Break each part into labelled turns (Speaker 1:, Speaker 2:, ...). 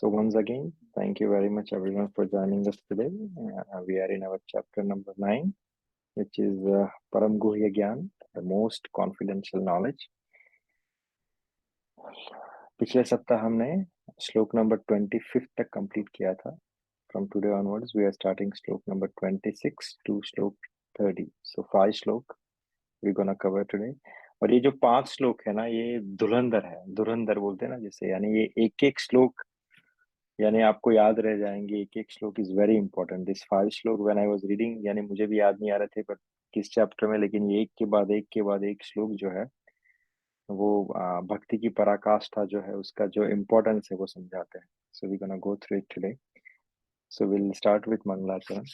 Speaker 1: So once again, thank you very much everyone for joining us today. We are in our chapter number 9, which is Param Guhya Gyan, the most confidential knowledge. पिछले सप्ताह हमने श्लोक number 25 तक complete किया था. From today onwards, we are starting श्लोक number 26 to श्लोक 30. So 5 श्लोक we're gonna cover today. और ये जो 5 श्लोक है ना, ये धुरंधर है. धुरंधर बोलते हैं ना जिसे, यानी ये एक एक श्लोक यानी आपको याद रह जाएंगे. एक एक श्लोक इज वेरी इंपॉर्टेंट. दिस 5 श्लोक व्हेन आई वाज रीडिंग, यानी मुझे भी याद नहीं आ रहे थे बट किस चैप्टर में, लेकिन ये एक के बाद एक के बाद एक श्लोक जो है वो भक्ति की पराकाष्ठा जो है उसका जो इम्पोर्टेंस है वो समझाते हैं. So we gonna go through it today. So will start with मंगलाचरण.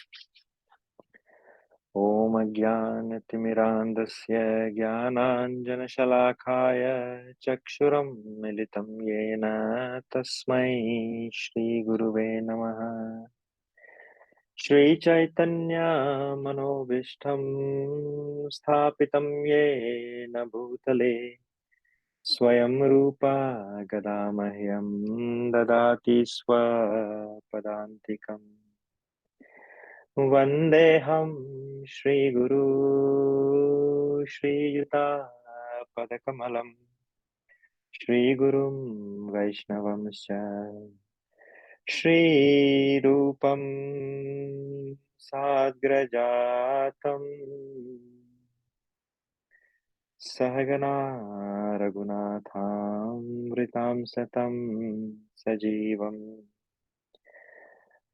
Speaker 1: ओम अज्ञानतिमिरान्धस्य ज्ञानाञ्जनशलाकाय चक्षुरुन्मिलितं येन तस्मै श्रीगुरुवे नमः. श्रीचैतन्यमनोभीष्टं स्थापितं येन भूतले स्वयं रूपा गदा मह्यं ददाति स्वपदान्तिकम्. वन्देऽहं श्रीगुरू श्रीयुतापदकमलं श्रीगुरुं वैष्णवंश्च श्रीरूपं साग्रजातं सहगना रघुनाथामृतां सतं सजीवम्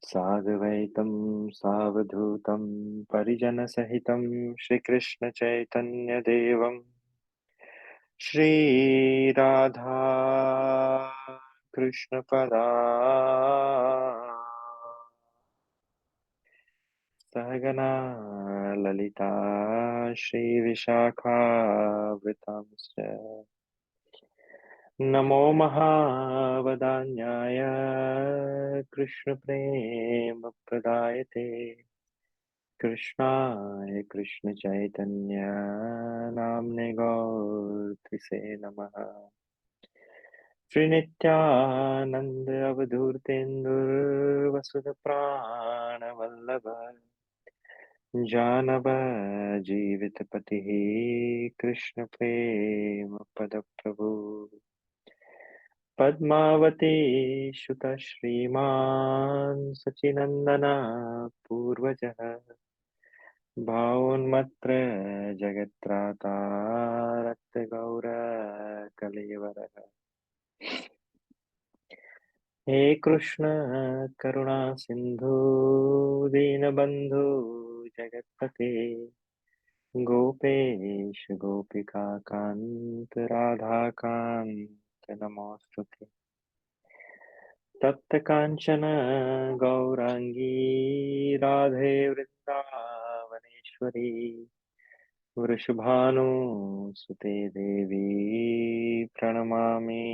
Speaker 1: साद्वैतं सावधूतं परिजनसहितं श्रीकृष्णचैतन्यदेवं श्रीराधा कृष्णपदा सहगना ललिता श्रीविशाखावृतांश्च. नमो महावदान्याय कृष्णप्रेमप्रदायते कृष्णाय कृष्णचैतन्य नाम्ने गौरतिसे नमः. श्रीनित्यानन्द अवधूतेन्दुर्वसुधप्राणवल्लभ जानव जीवितपतिः कृष्णप्रेमपदप्रभु. पद्मावती शुत श्रीमान् सचिनन्दन पूर्वजः भावोन्मत्र जगत्राता रक्तगौरकलेवरः. हे कृष्ण करुणा सिन्धु दीनबन्धु जगत्पते गोपेश गोपिका कान्त राधाकान्त नमोस्तुते. तप्त कांचन गौरांगी राधे वृंदावनेश्वरी वृषभानुसुते देवी प्रणमामि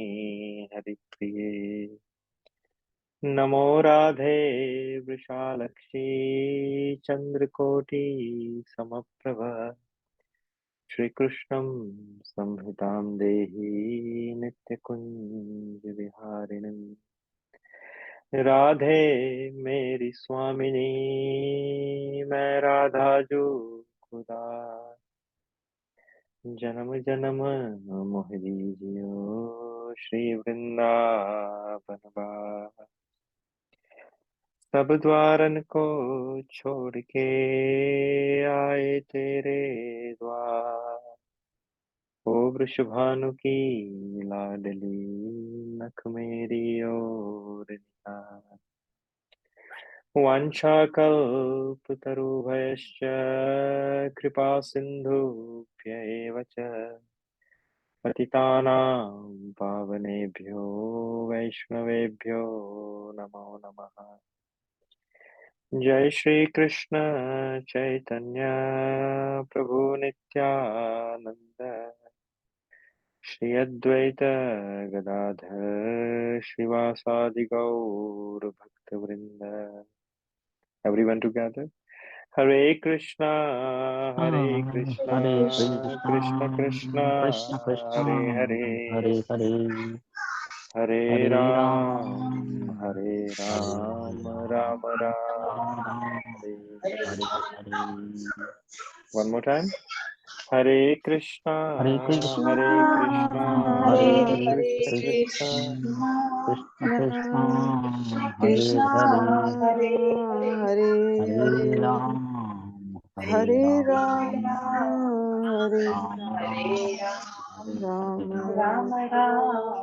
Speaker 1: हरिप्रिये. नमो राधे वृषालक्ष्मी चंद्रकोटि समप्रभ श्रीकृष्णं संहितां देहि नित्यकुंज विहारिणीम्. राधे मेरी स्वामिनी मैं राधा जो खुदा जन्म जन्म मोह दीजियो श्री वृंदावन बार. सब द्वारन को छोड़ के आए तेरे द्वार ओ वृषभानु की लाडली नख मेरी ओर निहार. वाञ्छाकल्पतरुभयश्च कृपा सिन्धुभ्य एव च पतितानां पावनेभ्यो वैष्णवेभ्यो नमो नमः. जय श्री कृष्ण चैतन्य प्रभु नित्यानंद श्री अद्वैत गदाधर श्रीवासादि गौर भक्तवृंद. Everyone together. Hare Krishna, Hare Krishna,
Speaker 2: Hare
Speaker 1: Krishna Krishna,
Speaker 2: Krishna Krishna
Speaker 1: Hare
Speaker 2: Hare
Speaker 1: Hare,
Speaker 2: Hare
Speaker 1: Hare
Speaker 2: Hare
Speaker 1: Ram,
Speaker 2: Ram
Speaker 1: Ram Ram Ram Hare Hare. One more time. Hare Krishna
Speaker 2: Hare Krishna,
Speaker 1: Hare Krishna
Speaker 2: Hare
Speaker 1: Krishna
Speaker 2: Krishna,
Speaker 1: Krishna
Speaker 2: Krishna Krishna,
Speaker 3: Krishna
Speaker 2: Hare Hare,
Speaker 3: Hare
Speaker 2: Hare
Speaker 3: Hare
Speaker 2: Ram,
Speaker 3: Hare
Speaker 2: Ram,
Speaker 3: Rama Hare
Speaker 2: Ram Ram, Hare
Speaker 3: Rama
Speaker 2: Hare.
Speaker 3: Rama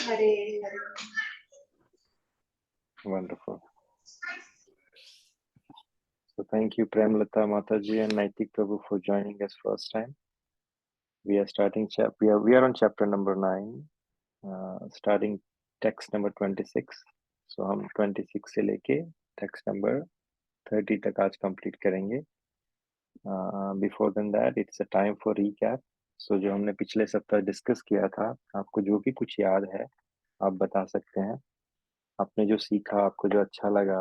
Speaker 3: Hare Hare.
Speaker 1: Wonderful. So thank you Premlata Mataji and Naitik Prabhu for joining us first time. We are starting we are on chapter number 9, starting text number 26. So हम 26 से लेके text number 30 तक आज complete करेंगे. Before than that, it's a time for recap. So जो हमने पिछले सप्ताह डिस्कस किया था, आपको जो भी कुछ याद है, आप बता सकते हैं. आपने जो सीखा, आपको जो अच्छा लगा,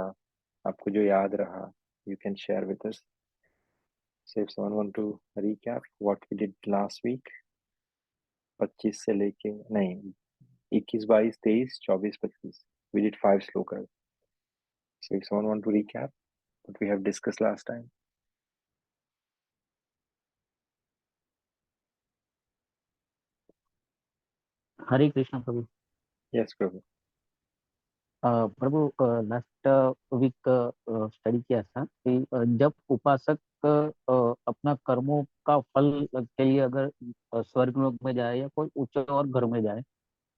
Speaker 1: आपको जो याद रहा, you can share with us. So if someone want to recap what we did last week, 25 से लेके नहीं 21, 22, 23, 24, 25. We did 5 slokas. So if someone want to recap what we have discussed last time.
Speaker 2: Hare Krishna Prabhu.
Speaker 1: Yes, Prabhu.
Speaker 2: Prabhu last week study किया था कि जब उपासक अपना कर्मों का फल के लिए अगर स्वर्ग लोक में जाए या कोई उच्च और घर में जाए,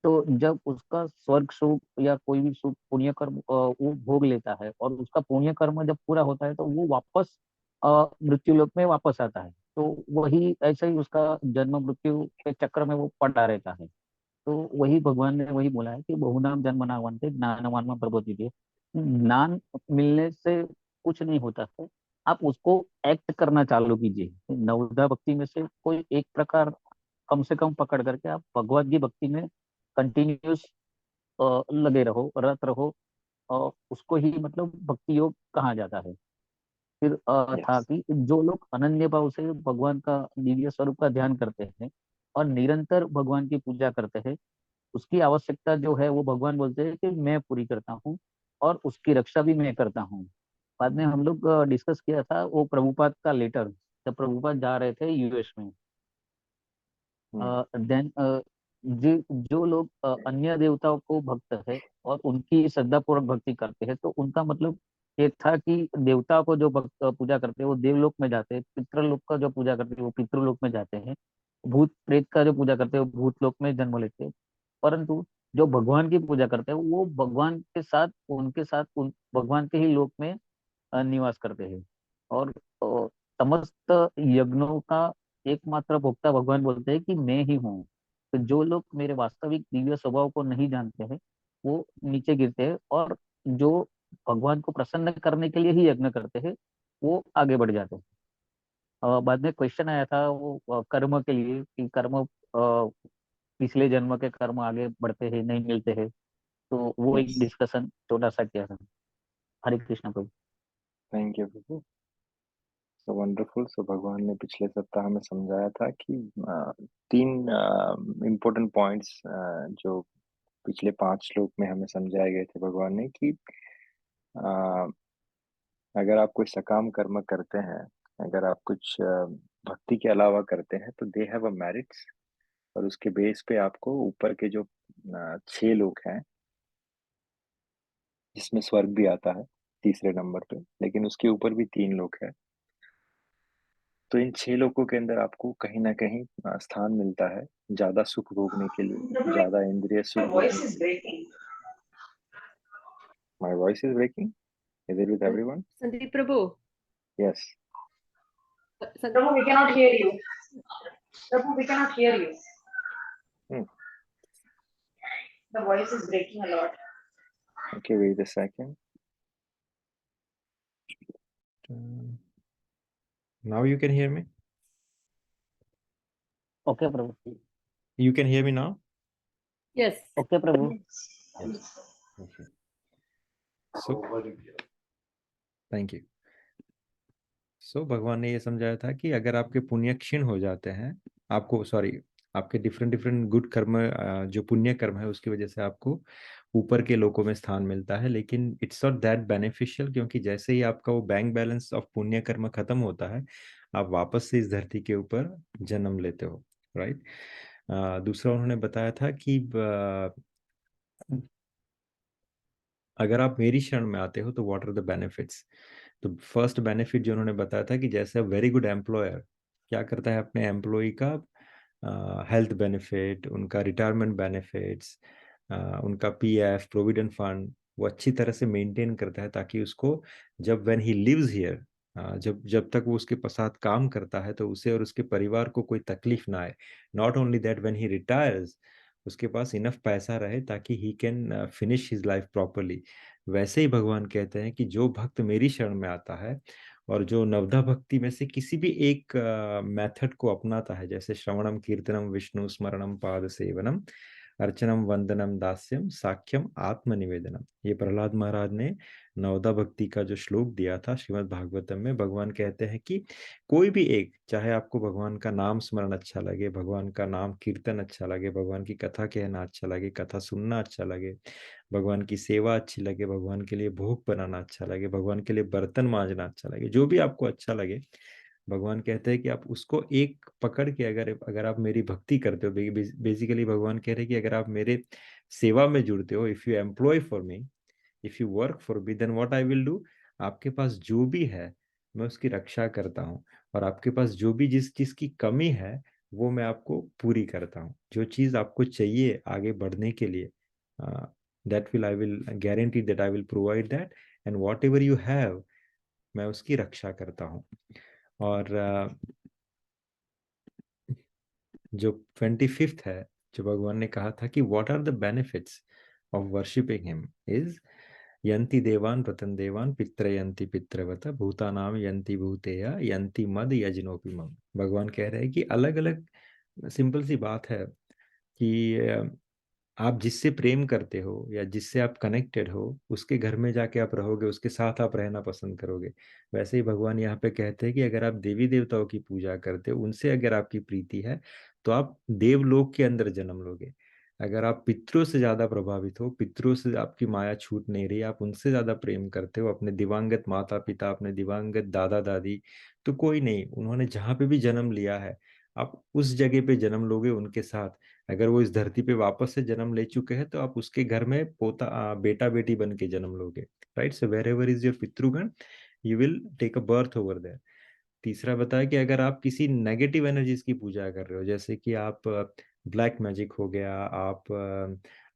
Speaker 2: तो जब उसका स्वर्ग सुख या कोई भी सुख पुण्य कर्म वो भोग लेता है और उसका पुण्य कर्म जब पूरा होता है तो वो वापस मृत्यु लोक में वापस आता है. तो वही ऐसे ही उसका जन्म मृत्यु के चक्र में वो पड़ा रहता है. तो वही भगवान ने वही बोला है कि बहुनाम जन्मनावंते ज्ञानवान में प्रबोधित. ज्ञान मिलने से कुछ नहीं होता है, आप उसको एक्ट करना चालू कीजिए. नवधा भक्ति में से कोई एक प्रकार कम से कम पकड़ करके आप भगवत की भक्ति में कंटिन्यूस लगे रहो, रत रहो, और उसको ही मतलब भक्ति योग कहा जाता है. फिर था
Speaker 1: Yes.
Speaker 2: कि जो लोग अनन्य भाव से भगवान का दिव्य स्वरूप का ध्यान करते हैं और निरंतर भगवान की पूजा करते हैं, उसकी आवश्यकता जो है वो भगवान बोलते हैं कि मैं पूरी करता हूँ और उसकी रक्षा भी मैं करता हूँ. बाद में हम लोग डिस्कस किया था वो प्रभुपाद का लेटर, जब प्रभुपाद जा रहे थे यूएस में.
Speaker 1: Hmm.
Speaker 2: देन जो लोग अन्य देवताओं को भक्त है और उनकी श्रद्धापूर्वक भक्ति करते हैं, तो उनका मतलब ये था कि देवता को जो भक्त पूजा करते हैं वो देवलोक में जाते हैं, पितृलोक का जो पूजा करते हैं वो पितृलोक में जाते हैं, भूत प्रेत का जो पूजा करते हैं वो भूतलोक में जन्म लेते हैं. परंतु जो भगवान की पूजा करते हैं वो भगवान के साथ उनके साथ भगवान के ही लोक में निवास करते हैं. और समस्त यज्ञों का एकमात्र भोक्ता भगवान बोलते हैं कि मैं ही हूँ. तो जो लोग मेरे वास्तविक दिव्य स्वभाव को नहीं जानते हैं वो नीचे गिरते हैं, और जो भगवान को प्रसन्न करने के लिए ही यज्ञ करते हैं वो आगे बढ़ जाते हैं. बाद में क्वेश्चन आया था वो कर्म के लिए कि कर्म पिछले जन्म के कर्म आगे बढ़ते हैं नहीं मिलते हैं, तो वो एक
Speaker 1: Yes.
Speaker 2: डिस्कशन छोटा सा किया था. हरे कृष्ण प्रभु.
Speaker 1: Thank you, Prabhu. So wonderful. So भगवान ने पिछले सप्ताह हमें समझाया था कि 3 important points जो पिछले 5 श्लोक में हमें समझाए गए थे भगवान ने कि अगर आप कोई सकाम कर्म करते हैं, अगर आप कुछ भक्ति के अलावा करते हैं, तो दे हैव अ मेरिट्स. और उसके बेस पे आपको ऊपर के जो 6 लोग हैं, जिसमें स्वर्ग भी आता है तीसरे नंबर पे, लेकिन उसके ऊपर भी 3 लोग हैं. तो इन 6 लोगों के अंदर आपको कहीं ना कहीं स्थान मिलता है ज्यादा सुख भोगने के लिए, ज्यादा इंद्रिय सुख
Speaker 3: Your
Speaker 1: भोगने
Speaker 3: voice
Speaker 1: के
Speaker 3: is
Speaker 1: लिए.
Speaker 3: breaking.
Speaker 1: My voice is breaking. Is it with everyone?
Speaker 4: Sandeep Prabhu.
Speaker 1: Yes.
Speaker 3: Prabhu, we cannot hear you. Prabhu, we cannot hear you. The voice is breaking a lot.
Speaker 1: Okay, wait a second. Now you can hear me?
Speaker 2: Okay Prabhu.
Speaker 1: You can hear me now?
Speaker 4: Yes.
Speaker 2: Okay Prabhu.
Speaker 1: Yes. Okay. So, thank you. So भगवान ने ये समझाया था कि अगर आपके पुण्य क्षीण हो जाते हैं, आपको आपके डिफरेंट डिफरेंट गुड कर्म, जो पुण्य कर्म है उसकी वजह से आपको ऊपर के लोकों में स्थान मिलता है, लेकिन इट्स नॉट दैट बेनिफिशियल, क्योंकि जैसे ही आपका वो बैंक बैलेंस ऑफ पुण्य कर्म खत्म होता है, आप वापस से इस धरती के ऊपर जन्म लेते हो, राइट। दूसरा उन्होंने बताया था कि अगर आप मेरी शरण में आते हो तो व्हाट आर द बेनिफिट्स। तो फर्स्ट बेनिफिट जो उन्होंने बताया था कि जैसे वेरी गुड एम्प्लॉयर क्या करता है अपने एम्प्लॉय का हेल्थ बेनिफिट, उनका रिटायरमेंट बेनिफिट्स, उनका पीएफ प्रोविडेंट फंड वो अच्छी तरह से मेंटेन करता है, ताकि उसको जब व्हेन ही लिव्स हियर, जब जब तक वो उसके साथ काम करता है तो उसे और उसके परिवार को कोई तकलीफ ना आए। Not only that, when he retires उसके पास इनफ पैसा रहे ताकि he can finish his life properly. वैसे ही भगवान कहते हैं कि जो भक्त मेरी शरण में आता है और जो नवधा भक्ति में से किसी भी एक मेथड को अपनाता है, जैसे श्रवणम कीर्तनम विष्णु स्मरणम पाद सेवनम अर्चनम वंदनम दास्यम साख्यम आत्मनिवेदनम, ये प्रहलाद महाराज ने नवदा भक्ति का जो श्लोक दिया था श्रीमद् भागवतम में, भगवान कहते हैं कि कोई भी एक, चाहे आपको भगवान का नाम स्मरण अच्छा लगे, भगवान का नाम कीर्तन अच्छा लगे, भगवान की कथा कहना अच्छा लगे, कथा सुनना अच्छा लगे, भगवान की सेवा अच्छी लगे, भगवान के लिए भोग बनाना अच्छा लगे, भगवान के लिए बर्तन मांजना अच्छा लगे, जो भी आपको अच्छा लगे, भगवान कहते हैं कि आप उसको एक पकड़ के अगर अगर आप मेरी भक्ति करते हो, बेसिकली भगवान कह रहे हैं कि अगर आप मेरे सेवा में जुड़ते हो, if you employ for me, if you work for me, then what I will do, आपके पास जो भी है मैं उसकी रक्षा करता हूँ, और आपके पास जो भी जिस चीज की कमी है वो मैं आपको पूरी करता हूँ। जो चीज आपको चाहिए आगे बढ़ने के लिए, that will I will guarantee that I will provide that, and what ever you have मैं उसकी रक्षा करता हूँ। और जो 25th है, जो भगवान ने कहा था कि what are the benefits of worshipping him is यंति देवान प्रतन देवान पित्रयंति पित्रवत भूतानाम यंति भूतेया यंति मद यजनोपि मम। भगवान कह रहे हैं कि अलग अलग सिंपल सी बात है कि आप जिससे प्रेम करते हो या जिससे आप कनेक्टेड हो उसके घर में जाके आप रहोगे, उसके साथ आप रहना पसंद करोगे। वैसे ही भगवान यहाँ पे कहते हैं कि अगर आप देवी देवताओं की पूजा करते हो, उनसे अगर आपकी प्रीति है तो आप देवलोक के अंदर जन्म लोगे। अगर आप पितरों से ज्यादा प्रभावित हो, पितरों से आपकी माया छूट नहीं रही, आप उनसे ज्यादा प्रेम करते हो, अपने दिवंगत माता पिता, अपने दिवंगत दादा दादी, तो कोई नहीं, उन्होंने जहाँ पे भी जन्म लिया है आप उस जगह पे जन्म लोगे उनके साथ। अगर वो इस धरती पे वापस से जन्म ले चुके हैं तो आप उसके घर में पोता बेटा बेटी बन के जन्म लोगे, right. So wherever is your पितृगण, you will take a birth over there. तीसरा बताया कि अगर आप किसी नेगेटिव एनर्जीज की पूजा कर रहे हो, जैसे कि आप ब्लैक मैजिक हो गया, आप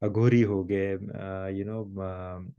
Speaker 1: अघोरी हो गए,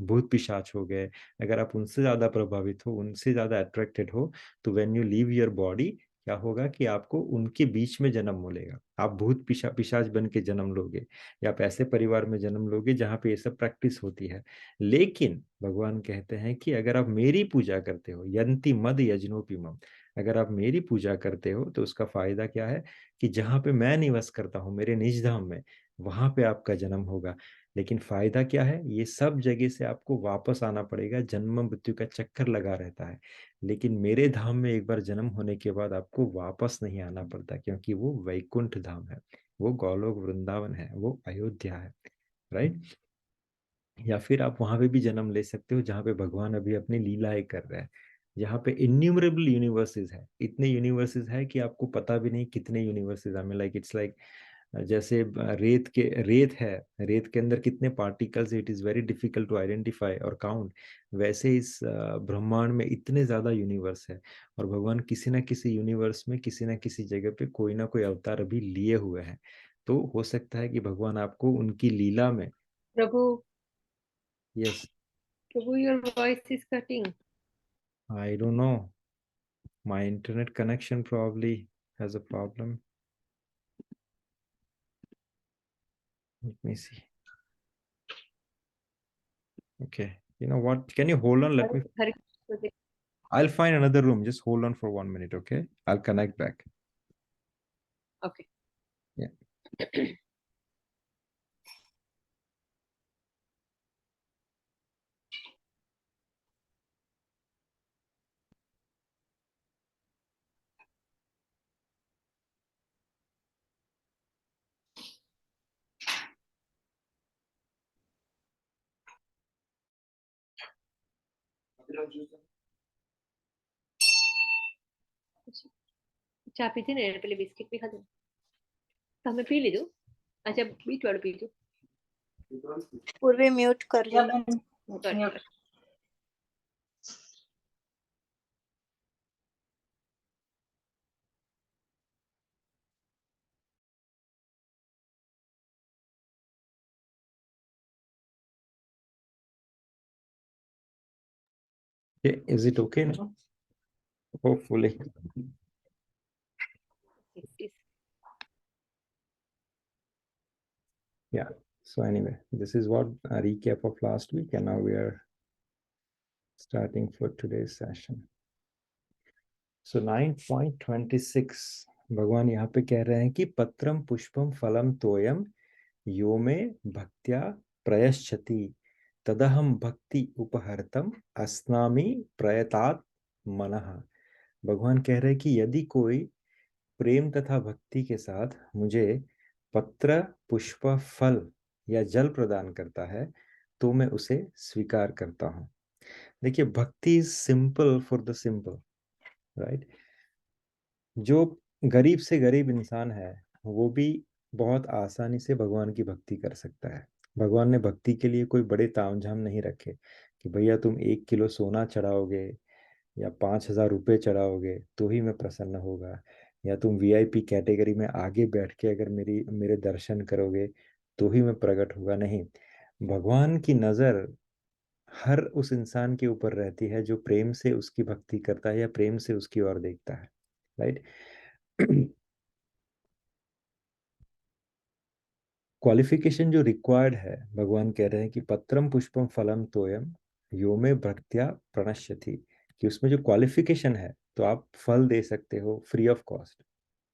Speaker 1: भूत पिशाच हो गए, अगर आप उनसे ज्यादा प्रभावित हो, उनसे ज्यादा अट्रैक्टेड हो, तो when you leave your body क्या होगा कि आपको उनके बीच में जन्म मिलेगा। आप भूत पिशाच बन के जन्म लोगे, या आप ऐसे परिवार में जन्म लोगे जहाँ पे ये सब प्रैक्टिस होती है। लेकिन भगवान कहते हैं कि अगर आप मेरी पूजा करते हो, यंति मद यजनोपि मम, अगर आप मेरी पूजा करते हो तो उसका फायदा क्या है कि जहाँ पे मैं निवास करता हूँ मेरे निज धाम में, वहां पे आपका जन्म होगा। लेकिन फायदा क्या है, ये सब जगह से आपको वापस आना पड़ेगा, जन्म मृत्यु का चक्कर लगा रहता है। लेकिन मेरे धाम में एक बार जन्म होने के बाद आपको वापस नहीं आना पड़ता, क्योंकि वो वैकुंठ धाम है, वो गोलोक वृंदावन है, वो अयोध्या है, राइट। या फिर आप वहां पे भी जन्म ले सकते हो जहाँ पे भगवान अभी अपनी लीलाएं कर रहे हैं, जहाँ पे इन्यूमरेबल यूनिवर्सेस है, इतने यूनिवर्सेस है कि आपको पता भी नहीं कितने यूनिवर्सेस हमें, लाइक इट्स लाइक जैसे रेत है, रेत के अंदर कितने particles, it is very difficult to identify और काउंट। वैसे इस ब्रह्मांड में इतने ज्यादा यूनिवर्स है, और भगवान किसी ना किसी यूनिवर्स में किसी ना किसी जगह पे कोई ना कोई अवतार अभी लिए हुए हैं। तो हो सकता है कि भगवान आपको उनकी लीला में।
Speaker 4: Prabhu,
Speaker 1: yes,
Speaker 4: Prabhu, your voice is cutting.
Speaker 1: I don't know. My internet connection probably has a problem. Let me see. Okay. You know what? Can you hold on? Let me.
Speaker 4: Hari,
Speaker 1: I'll find another room. Just hold on for 1 minute, okay? I'll connect back.
Speaker 4: okay.
Speaker 1: Yeah.
Speaker 4: ચા પીધી ને એને પેલી biscuit બી ખાધું તમે પી લીધું अच्छा beat वाળું પીધું
Speaker 5: પૂર્વે મ્યુટ કરી
Speaker 3: Yeah,
Speaker 5: law.
Speaker 3: ma'am. Mute.
Speaker 1: Okay, is it okay now? Hopefully. Yeah. So anyway, this is what a recap of last week, and now we are starting for today's session. So 9.26 भगवान यहाँ पे कह रहे हैं कि पत्रम पुष्पम फलम तोयम यो में भक्त्या प्रयश्चति तदहम भक्ति उपहर्तम अस्नामि प्रयतात मनः। भगवान कह रहे हैं कि यदि कोई प्रेम तथा भक्ति के साथ मुझे पत्र पुष्प फल या जल प्रदान करता है तो मैं उसे स्वीकार करता हूँ। देखिए, भक्ति is simple for the simple, right. जो गरीब से गरीब इंसान है वो भी बहुत आसानी से भगवान की भक्ति कर सकता है। भगवान ने भक्ति के लिए कोई बड़े तामझाम नहीं रखे कि भैया तुम 1 किलो सोना चढ़ाओगे या 5,000 रुपये चढ़ाओगे तो ही मैं प्रसन्न होगा, या तुम वीआईपी कैटेगरी में आगे बैठ के अगर मेरे दर्शन करोगे तो ही मैं प्रकट होगा। नहीं, भगवान की नज़र हर उस इंसान के ऊपर रहती है जो प्रेम से उसकी भक्ति करता है या प्रेम से उसकी ओर देखता है, राइट। क्वालिफिकेशन जो रिक्वायर्ड है, भगवान कह रहे हैं कि पत्रम पुष्पम फलम तोयम यो में भक्त्या प्रणश्यति, कि उसमें जो क्वालिफिकेशन है तो आप फल दे सकते हो फ्री ऑफ कॉस्ट,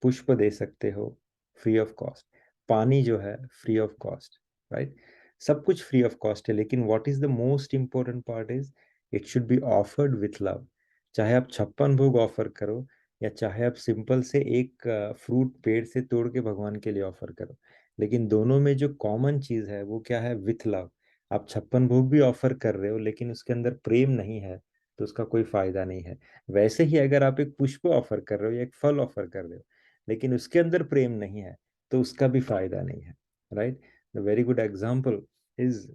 Speaker 1: पुष्प दे सकते हो फ्री ऑफ कॉस्ट, पानी जो है फ्री ऑफ कॉस्ट, राइट। सब कुछ फ्री ऑफ कॉस्ट है, लेकिन what is the most important part is it should be offered with love. चाहे आप 56 भोग ऑफर करो या चाहे आप सिंपल से एक फ्रूट पेड़ से तोड़ के भगवान के लिए ऑफर करो, लेकिन दोनों में जो कॉमन चीज है वो क्या है? With love. आप 56 भोग भी ऑफर कर रहे हो लेकिन उसके अंदर प्रेम नहीं है तो उसका कोई फायदा नहीं है। वैसे ही अगर आप एक पुष्प ऑफर कर रहे हो या एक फल ऑफर कर रहे हो लेकिन उसके अंदर प्रेम नहीं है तो उसका भी फायदा नहीं है, right. The very good example is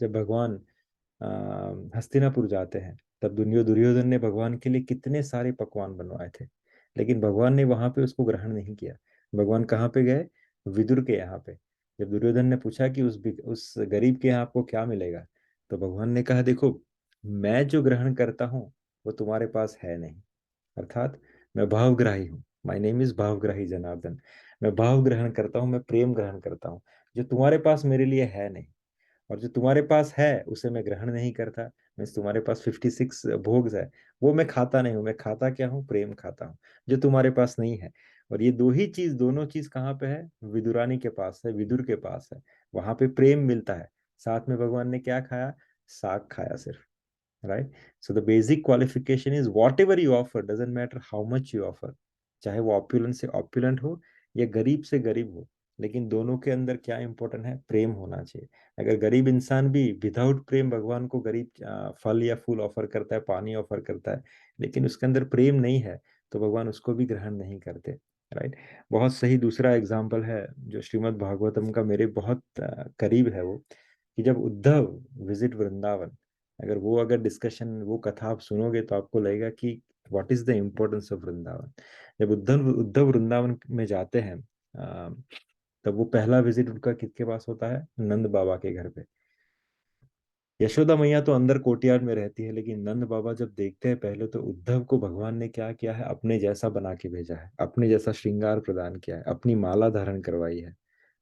Speaker 1: जब भगवान हस्तिनापुर जाते हैं तब दुर्योधन ने भगवान के लिए कितने सारे पकवान बनवाए थे, लेकिन भगवान ने वहां पे उसको ग्रहण नहीं किया। भगवान कहाँ पे गए? विदुर के यहाँ पे। जब दुर्योधन ने पूछा कि उस गरीब के यहाँ आपको क्या मिलेगा, तो भगवान ने कहा देखो, मैं जो ग्रहण करता हूँ वो तुम्हारे पास है नहीं, अर्थात मैं भावग्राही हूँ। माई नेम इज भावग्राही जनार्दन। मैं भाव ग्रहण करता हूँ, मैं प्रेम ग्रहण करता हूँ, जो तुम्हारे पास मेरे लिए है नहीं। और जो तुम्हारे पास है उसे मैं ग्रहण नहीं करता। मीन्स तुम्हारे पास 56 भोग है, वो मैं खाता नहीं हूँ। मैं खाता क्या हूँ? प्रेम खाता हूँ, जो तुम्हारे पास नहीं है। और ये दोनों चीज कहाँ पे है? विदुरानी के पास है, विदुर के पास है। वहां पे प्रेम मिलता है। साथ में भगवान ने क्या खाया? साग खाया सिर्फ, right? So the basic qualification is whatever you offer, doesn't matter how much you offer, चाहे वो ऑप्युलेंट से ऑप्युलेंट हो या गरीब से गरीब हो, लेकिन दोनों के अंदर क्या इंपॉर्टेंट है? प्रेम होना चाहिए। अगर गरीब इंसान भी विदाउट प्रेम भगवान को गरीब फल या फूल ऑफर करता है, पानी ऑफर करता है, लेकिन उसके अंदर प्रेम नहीं है तो भगवान उसको भी ग्रहण नहीं करते, राइट। बहुत सही दूसरा एग्जाम्पल है जो श्रीमद् भागवतम का मेरे बहुत करीब है, वो कि जब उद्धव विजिट वृंदावन, अगर डिस्कशन वो कथा आप सुनोगे तो आपको लगेगा कि what is the importance of Vrindavan. जब उद्धव वृंदावन में जाते हैं तब वो पहला विजिट उनका किसके पास होता है? नंद बाबा के घर पे। यशोदा मैया तो अंदर कोर्टयार्ड में रहती है, लेकिन नंद बाबा जब देखते हैं पहले तो उद्धव को भगवान ने क्या किया है? अपने जैसा बना के भेजा है, अपने जैसा श्रृंगार प्रदान किया है, अपनी माला धारण करवाई है।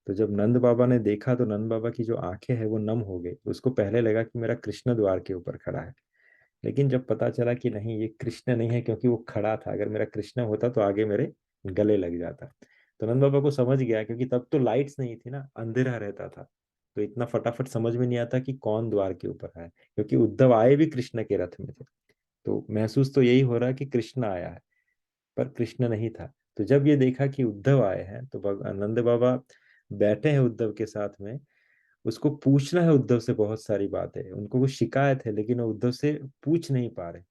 Speaker 1: तो जब नंद बाबा ने देखा तो नंद बाबा की जो आंखें हैं वो नम हो गई। उसको पहले लगा कि मेरा कृष्ण द्वार के ऊपर खड़ा है, लेकिन जब पता चला कि नहीं, ये कृष्ण नहीं है क्योंकि वो खड़ा था, अगर मेरा कृष्ण होता तो आगे मेरे गले लग जाता। तो नंद बाबा को समझ गया, क्योंकि तब तो लाइट्स नहीं थी ना, अंधेरा रहता था, तो इतना फटाफट समझ में नहीं आता कि कौन द्वार के ऊपर है, क्योंकि उद्धव आए भी कृष्ण के रथ में थे। तो महसूस तो यही हो रहा है कि कृष्ण आया है, पर कृष्ण नहीं था। तो जब ये देखा कि उद्धव आए हैं तो नंद बाबा बैठे हैं उद्धव के साथ में,
Speaker 6: उसको पूछना है उद्धव से बहुत सारी बातें, उनको कुछ शिकायत है, लेकिन वो उद्धव से पूछ नहीं पा रहे,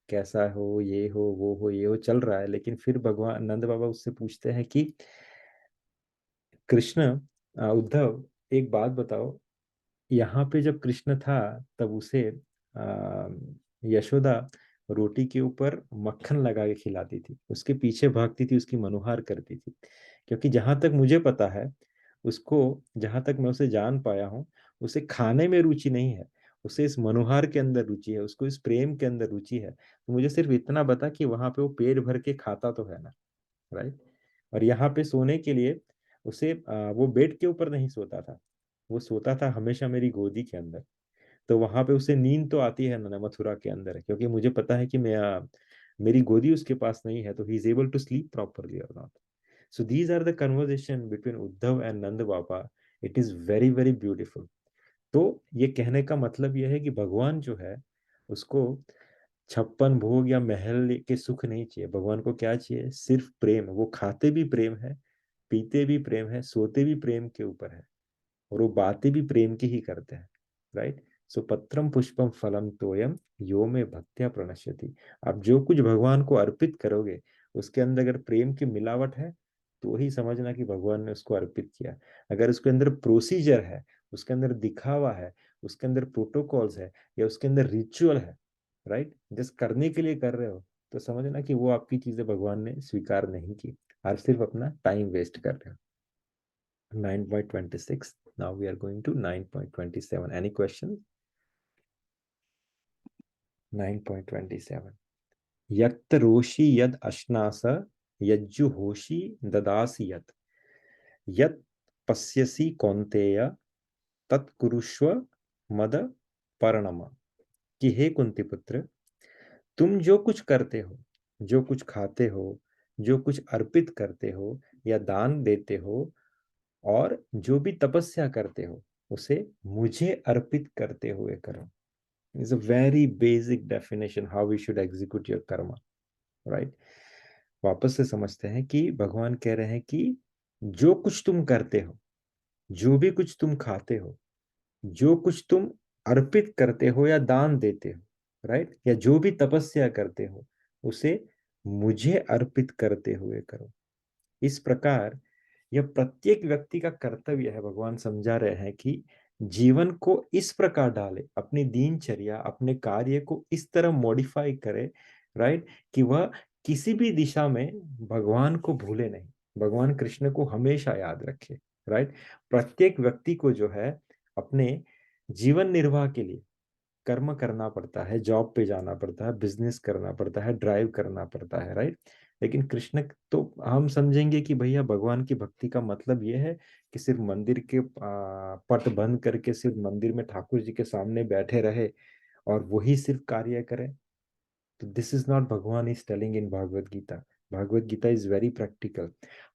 Speaker 6: कैसा हो, ये हो, वो हो, ये हो, चल रहा है। लेकिन फिर भगवान नंद बाबा उससे पूछते हैं कि कृष्ण, उद्धव एक बात बताओ, यहाँ पे जब कृष्ण था तब उसे यशोदा रोटी के ऊपर मक्खन लगा के खिलाती थी, उसके पीछे भागती थी, उसकी मनुहार करती थी। क्योंकि जहां तक मुझे पता है, उसको, जहां तक मैं उसे जान पाया हूँ, उसे खाने में रुचि नहीं है, उसे इस मनुहार के अंदर रुचि है, उसको इस प्रेम के अंदर रुचि है। तो मुझे सिर्फ इतना बता कि वहां पे वो पेट भर के खाता तो है ना, राइट। और यहाँ पे सोने के लिए उसे वो बेड के ऊपर नहीं सोता था, वो सोता था हमेशा मेरी गोदी के अंदर। तो वहां पे उसे नींद तो आती है ना मथुरा के अंदर, क्योंकि मुझे पता है कि मेरी गोदी उसके पास नहीं है, तो he is able to sleep properly और not. So these are the conversation between Uddhav and Nand Baba. It is very very beautiful. तो ये कहने का मतलब यह है कि भगवान जो है, उसको 56 भोग या महल के सुख नहीं चाहिए। भगवान को क्या चाहिए? सिर्फ प्रेम। वो खाते भी प्रेम है, पीते भी प्रेम है, सोते भी प्रेम के ऊपर है, और वो बातें भी प्रेम की ही करते हैं, राइट। सो पत्रम पुष्पम फलम तोयम यो में भक्त्या प्रणश्यति। आप जो कुछ भगवान को अर्पित करोगे, उसके अंदर अगर प्रेम की मिलावट है, तो ही समझना कि भगवान ने उसको अर्पित किया। अगर उसके अंदर प्रोसीजर है, उसके अंदर दिखावा है, उसके अंदर प्रोटोकॉल्स है, या उसके अंदर रिचुअल है, राइट, जस्ट करने के लिए कर रहे हो, तो समझना कि वो आपकी चीजें भगवान ने स्वीकार नहीं की, और सिर्फ अपना टाइम वेस्ट कर रहे हो। 9.26. Now we are going to 9.27. Any questions? 9.27. यत् रोषि यद अश्नास यज्जुहोषि ददासि यत् यत् पश्यसि कौन्तेय तत्कुरुष्व मद पर्णम। कि हे कुंती पुत्र, तुम जो कुछ करते हो, जो कुछ खाते हो, जो कुछ अर्पित करते हो या दान देते हो, और जो भी तपस्या करते हो, उसे मुझे अर्पित करते हुए करो। Is a very basic definition how we should execute your karma, right. वापस से समझते हैं कि भगवान कह रहे हैं कि जो कुछ तुम करते हो, जो भी कुछ तुम खाते हो, जो कुछ तुम अर्पित करते हो या दान देते हो, राइट, या जो भी तपस्या करते हो, उसे मुझे अर्पित करते हुए करो। इस प्रकार यह प्रत्येक व्यक्ति का कर्तव्य है। भगवान समझा रहे हैं कि जीवन को इस प्रकार डाले, अपनी दिनचर्या, अपने कार्य को इस तरह मॉडिफाई करे, राइट, कि वह किसी भी दिशा में भगवान को भूले नहीं, भगवान कृष्ण को हमेशा याद रखे, राइट। प्रत्येक व्यक्ति को जो है अपने जीवन निर्वाह के लिए कर्म करना पड़ता है, जॉब पे जाना पड़ता है, बिजनेस करना पड़ता है, ड्राइव करना पड़ता है, राइट। लेकिन कृष्ण, तो हम समझेंगे कि भैया भगवान की भक्ति का मतलब ये है कि सिर्फ मंदिर के पट बंद करके सिर्फ मंदिर में ठाकुर जी के सामने बैठे रहे और वही सिर्फ कार्य करे। तो this is not Bhagwan is telling in Bhagavad Gita. Bhagavad Gita is very practical.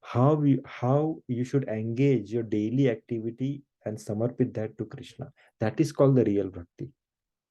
Speaker 6: How you should engage your daily activity and समर्पित that to Krishna. That is called the real bhakti,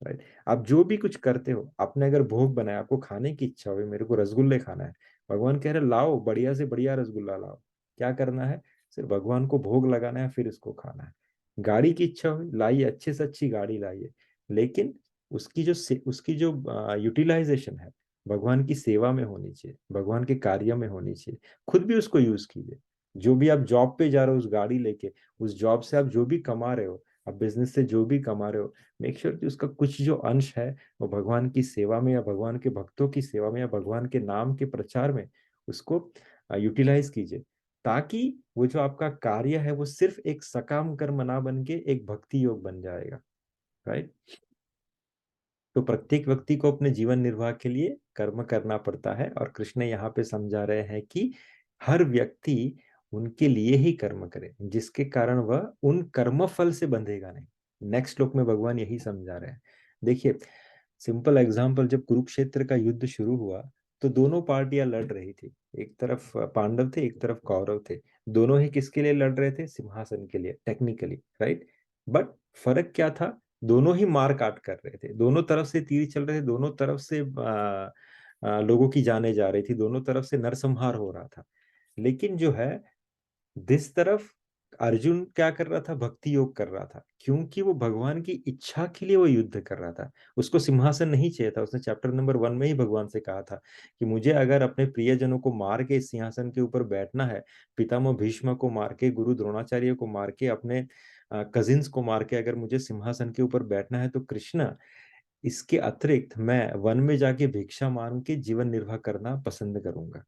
Speaker 6: right. आप जो भी कुछ करते हो, आपने अगर भोग बनाया, आपको खाने की इच्छा हुई, मेरे को रसगुल्ले खाना है, भगवान कह रहे लाओ, बढ़िया से बढ़िया रसगुल्ला लाओ। क्या करना है? सिर्फ भगवान को भोग लगाना है, फिर इसको खाना है। गाड़ी की इच्छा हुई, लाइए, अच्छे से अच्छी गाड़ी लाइए, लेकिन उसकी जो यूटिलाइजेशन है, भगवान की सेवा में होनी चाहिए, भगवान के कार्य में होनी चाहिए। खुद भी उसको यूज कीजिए। जो भी आप जॉब पे जा रहे हो, उस गाड़ी लेके, उस जॉब से आप जो भी कमा रहे हो, आप बिजनेस से जो भी कमा रहे हो, मेक श्योर कि उसका कुछ जो अंश है वो भगवान की सेवा में, या भगवान के भक्तों की सेवा में, या भगवान के नाम के प्रचार में उसको यूटिलाइज कीजिए, ताकि वो जो आपका कार्य है वो सिर्फ एक सकाम कर्म ना बन के एक भक्ति योग बन जाएगा, राइट। तो प्रत्येक व्यक्ति को अपने जीवन निर्वाह के लिए कर्म करना पड़ता है, और कृष्ण यहाँ पे समझा रहे हैं कि हर व्यक्ति उनके लिए ही कर्म करे, जिसके कारण वह उन कर्म फल से बंधेगा नहीं। नेक्स्ट श्लोक में भगवान यही समझा रहे हैं। देखिए, सिंपल एग्जाम्पल, जब कुरुक्षेत्र का युद्ध शुरू हुआ तो दोनों पार्टियां लड़ रही थी। एक तरफ पांडव थे, एक तरफ कौरव थे। दोनों ही किसके लिए लड़ रहे थे? सिंहासन के लिए, टेक्निकली, राइट। बट फर्क क्या था? दोनों ही मार काट कर रहे थे, दोनों तरफ से तीर चल रहे थे, दोनों तरफ से लोगों की जाने जा रही थी, दोनों तरफ से नरसंहार हो रहा था। लेकिन जो है, जिस तरफ अर्जुन क्या कर रहा था? भक्ति योग कर रहा था, क्योंकि वो भगवान की इच्छा के लिए वो युद्ध कर रहा था। उसको सिंहासन नहीं चाहिए था। उसने चैप्टर नंबर 1 में ही भगवान से कहा था कि मुझे अगर अपने प्रियजनों को मार के इस सिंहासन के ऊपर बैठना है, पितामह भीष्म को मार के, गुरु द्रोणाचार्य को मार के, अपने कजिन्स को मार के अगर मुझे सिंहासन के ऊपर बैठना है, तो कृष्ण इसके अतिरिक्त मैं वन में जाके भिक्षा मांग के जीवन निर्वाह करना पसंद करूंगा।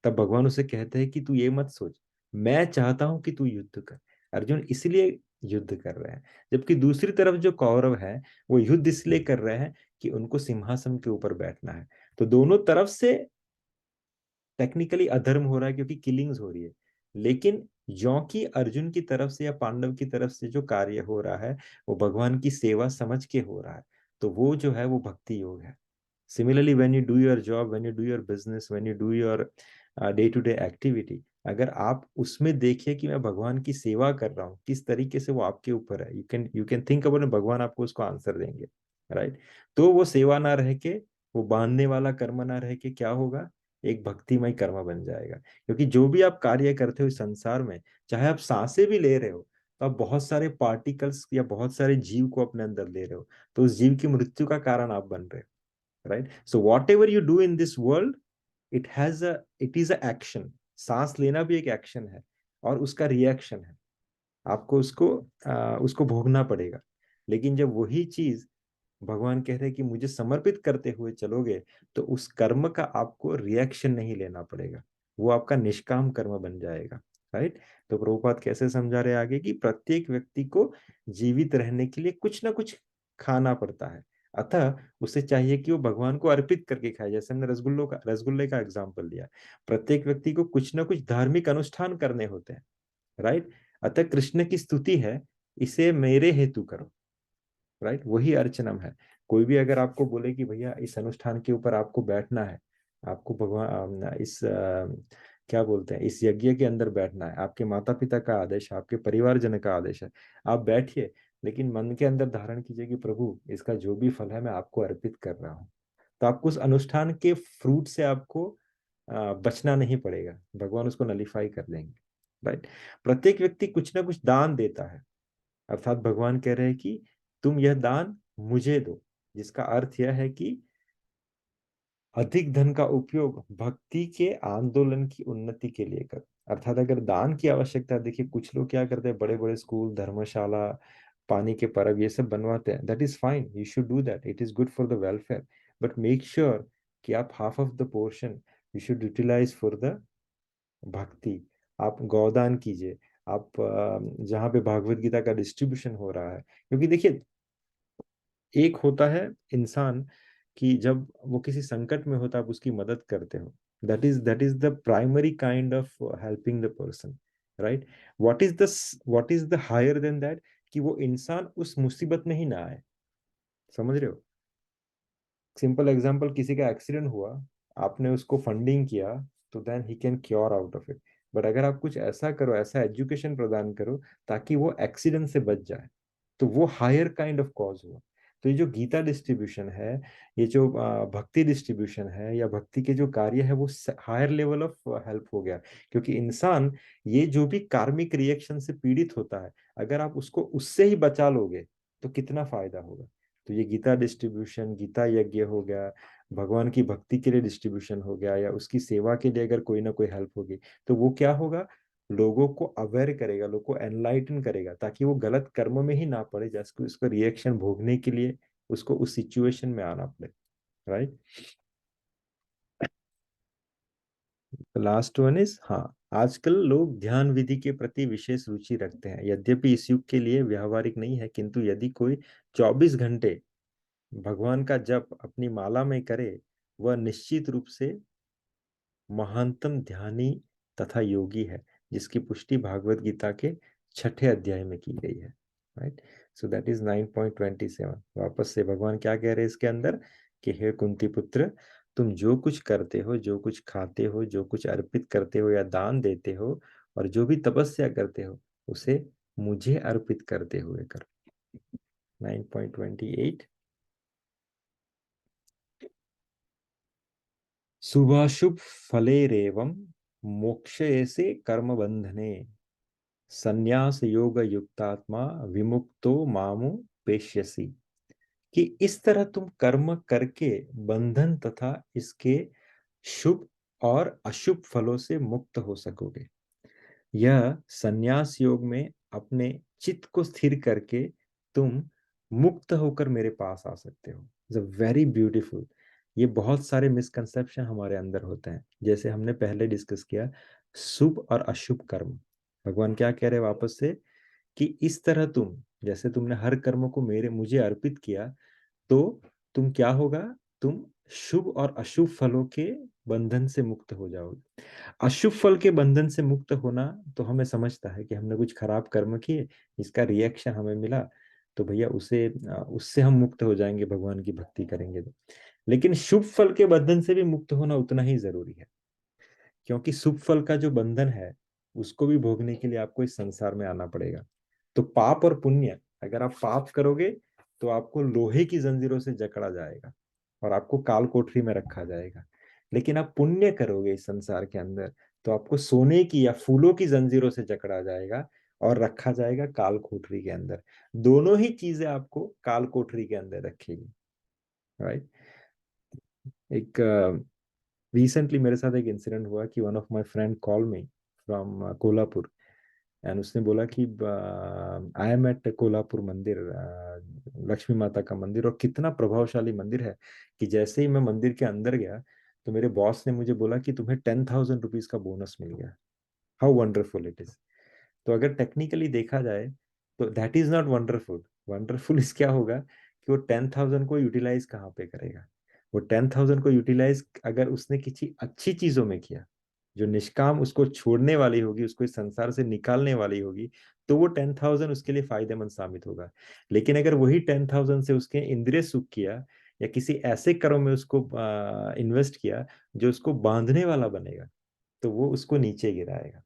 Speaker 6: तब भगवान उसे कहते हैं कि तू ये मत सोच, मैं चाहता हूं कि तू युद्ध कर। अर्जुन इसलिए युद्ध कर रहे हैं, जबकि दूसरी तरफ जो कौरव है वो युद्ध इसलिए कर रहे हैं कि उनको सिंहासन के ऊपर बैठना है। तो दोनों तरफ से टेक्निकली अधर्म हो रहा है, क्योंकि किलिंग्स हो रही है। लेकिन जो कि अर्जुन की तरफ से या पांडव की तरफ से जो कार्य हो रहा है वो भगवान की सेवा समझ के हो रहा है, तो वो जो है वो भक्ति योग है। Similarly, when you do your job, when you do your business, when you do your day-to-day activity, अगर आप उसमें देखिए कि मैं भगवान की सेवा कर रहा हूँ, किस तरीके से वो आपके ऊपर है, यू कैन थिंक अबाउट, भगवान आपको उसको आंसर देंगे, राइट? तो वो सेवा ना रह के, वो बांधने वाला कर्म ना रह के क्या होगा? एक भक्तिमय कर्म बन जाएगा। क्योंकि जो भी आप कार्य करते हो इस संसार में, चाहे आप सांसें भी ले रहे हो, तो आप बहुत सारे पार्टिकल्स या बहुत सारे जीव को अपने अंदर ले रहे हो, तो उस जीव की मृत्यु का कारण आप बन रहे हो, right? So whatever you do in this world, it is a action. सांस लेना भी एक एक्शन है और उसका रिएक्शन है। आपको उसको भोगना पड़ेगा। लेकिन जब वही चीज भगवान कह रहे हैं कि मुझे समर्पित करते हुए चलोगे, तो उस कर्म का आपको रिएक्शन नहीं लेना पड़ेगा, वो आपका निष्काम कर्म बन जाएगा, राइट? तो प्रभुपाद कैसे समझा रहे आगे कि प्रत्येक व्यक्ति को जीवित रहने के लिए कुछ ना कुछ खाना पड़ता है, अतः उसे चाहिए कि वो भगवान को अर्पित करके खाए। जैसे हमने रसगुल्ले का एग्जाम्पल दिया, प्रत्येक व्यक्ति को कुछ ना कुछ धार्मिक अनुष्ठान करने होते हैं, राइट? अतः कृष्ण की स्तुति है, इसे मेरे हेतु करो, राइट? वही अर्चनम है। कोई भी अगर आपको बोले कि भैया इस अनुष्ठान के ऊपर आपको बैठना है, आपको भगवान क्या बोलते हैं, इस यज्ञ के अंदर बैठना है, आपके माता पिता का आदेश है, आपके परिवारजन का आदेश है, आप बैठिए, लेकिन मन के अंदर धारण कीजिए कि प्रभु इसका जो भी फल है मैं आपको अर्पित कर रहा हूँ। तो आपको उस अनुष्ठान के फ्रूट से आपको बचना नहीं पड़ेगा, भगवान उसको नलीफाई कर देंगे, राइट? प्रत्येक व्यक्ति कुछ ना कुछ दान देता है, अर्थात भगवान कह रहे हैं कि तुम यह दान मुझे दो, जिसका अर्थ यह है कि अधिक धन का उपयोग भक्ति के आंदोलन की उन्नति के लिए कर। अर्थात अगर दान की आवश्यकता, देखिए कुछ लोग क्या करते हैं, बड़े बड़े स्कूल, धर्मशाला, पानी के परब ये सब बनवाते हैं, that is fine, you should do that, it is good for the welfare, but make sure कि आप half of the portion you should utilize for the bhakti. आप गौदान कीजिए, आप जहाँ पे भागवत गीता का डिस्ट्रीब्यूशन हो रहा है, क्योंकि देखिए एक होता है इंसान कि जब वो किसी संकट में होता है आप उसकी मदद करते हो, that is the primary kind of helping the person, right? What is the higher than that, कि वो इंसान उस मुसीबत में ही ना आए, समझ रहे हो? सिंपल एग्जांपल, किसी का एक्सीडेंट हुआ, आपने उसको फंडिंग किया, तो then he can cure out of it. But अगर आप कुछ ऐसा करो, ऐसा एजुकेशन प्रदान करो ताकि वो एक्सीडेंट से बच जाए, तो वो हायर काइंड ऑफ कॉज हुआ। तो ये जो गीता डिस्ट्रीब्यूशन है, ये जो भक्ति डिस्ट्रीब्यूशन है या भक्ति के जो कार्य है, वो हायर लेवल ऑफ हेल्प हो गया। क्योंकि इंसान ये जो भी कार्मिक रिएक्शन से पीड़ित होता है, अगर आप उसको उससे ही बचा लोगे तो कितना फायदा होगा। तो ये गीता डिस्ट्रीब्यूशन, गीता यज्ञ हो गया, भगवान की भक्ति के लिए डिस्ट्रीब्यूशन हो गया, या उसकी सेवा के लिए अगर कोई ना कोई हेल्प होगी, तो वो क्या होगा, लोगों को अवेयर करेगा, लोगों को एनलाइटन करेगा, ताकि वो गलत कर्म में ही ना पड़े, जैसे उसका रिएक्शन भोगने के लिए उसको उस सिचुएशन में आना पड़े, राइट? लास्ट वन इज, हाँ, आजकल लोग ध्यान विधि के प्रति विशेष रुचि रखते हैं, यद्यपि इस युग के लिए व्यावहारिक नहीं है, किंतु यदि कोई 24 घंटे भगवान का जप अपनी माला में करे, वह निश्चित रूप से महानतम ध्यानी तथा योगी है, जिसकी पुष्टि भागवत गीता के 6ठे अध्याय में की गई है, राइट? So that is 9.27। वापस से भगवान क्या कह रहे हैं इसके अंदर, कि हे कुंती पुत्र, तुम जो कुछ करते हो, जो कुछ खाते हो, जो कुछ अर्पित करते हो या दान देते हो, और जो भी तपस्या करते हो, उसे मुझे अर्पित करते हुए करो। 9.28, शुभाशुभ फलेरेवं मोक्षयसे कर्म बंधने, संन्यास योग युक्तात्मा विमुक्तो मामु पेश्यसि, कि इस तरह तुम कर्म करके बंधन तथा इसके शुभ और अशुभ फलों से मुक्त हो सकोगे। यह संन्यास योग में अपने चित्त को स्थिर करके तुम मुक्त होकर मेरे पास आ सकते हो। It's a very beautiful. ये बहुत सारे मिसकंसेप्शन हमारे अंदर होते हैं, जैसे हमने पहले डिस्कस किया शुभ और अशुभ कर्म। भगवान क्या कह रहे हैं वापस से, कि इस तरह तुम, जैसे तुमने हर कर्म को मुझे अर्पित किया, तो तुम क्या होगा, तुम शुभ और अशुभ फलों के बंधन से मुक्त हो जाओगे। अशुभ फल के बंधन से मुक्त होना तो हमें समझता है कि हमने कुछ खराब कर्म किए, इसका रिएक्शन हमें मिला, तो भैया उससे हम मुक्त हो जाएंगे भगवान की भक्ति करेंगे तो। लेकिन शुभ फल के बंधन से भी मुक्त होना उतना ही जरूरी है, क्योंकि शुभ फल का जो बंधन है उसको भी भोगने के लिए आपको इस संसार में आना पड़ेगा। तो पाप और पुण्य, अगर आप पाप करोगे तो आपको लोहे की जंजीरों से जकड़ा जाएगा और आपको काल कोठरी में रखा जाएगा। लेकिन आप पुण्य करोगे इस संसार के अंदर तो आपको सोने की या फूलों की जंजीरों से जकड़ा जाएगा और रखा जाएगा काल कोठरी के अंदर। दोनों ही चीजें आपको काल कोठरी के अंदर रखेगी, राइट। एक रिसेंटली मेरे साथ एक इंसिडेंट हुआ कि one of my friend call me from Kolhapur and उसने बोला कि आई एम एट कोल्हापुर मंदिर, लक्ष्मी माता का मंदिर, और कितना प्रभावशाली मंदिर है कि जैसे ही मैं मंदिर के अंदर गया तो मेरे बॉस ने मुझे बोला कि तुम्हें 10,000 रुपीज का बोनस मिल गया। How wonderful it is. तो अगर टेक्निकली देखा जाए तो that is not wonderful. Wonderful इस क्या होगा कि वो 10,000 को यूटिलाइज कहाँ पे करेगा। वो 10,000 को यूटिलाइज अगर उसने किसी अच्छी चीजों में किया, जो निष्काम उसको छोड़ने वाली होगी, उसको इस संसार से निकालने वाली होगी, तो वो 10,000 उसके लिए फायदेमंद साबित होगा। लेकिन अगर वही 10,000 से उसके इंद्रिय सुख किया या किसी ऐसे कर्म में उसको इन्वेस्ट किया जो उसको बांधने वाला बनेगा, तो वो उसको नीचे गिराएगा,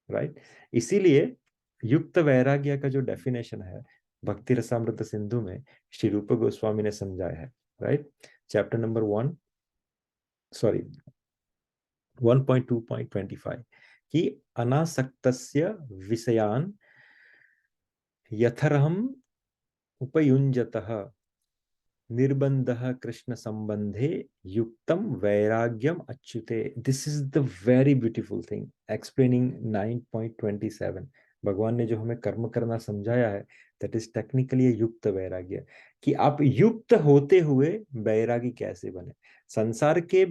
Speaker 6: राइट। इसीलिए युक्त वैराग्य का जो डेफिनेशन है भक्ति रसामृत सिंधु में श्री रूप गोस्वामी ने समझाया है, राइट। चैप्टर नंबर 1.2.25 कि अनासक्तस्य विषयान यथरहम उपयुञ्जतः निर्बंधः कृष्ण संबंधे युक्तम वैराग्यम अच्युते। This is the very beautiful thing explaining 9.27। भगवान ने जो हमें कर्म करना समझाया है दैट इज टेक्निकली युक्त वैराग्य, कि आप युक्त होते हुए वैरागी कैसे बने, संसार के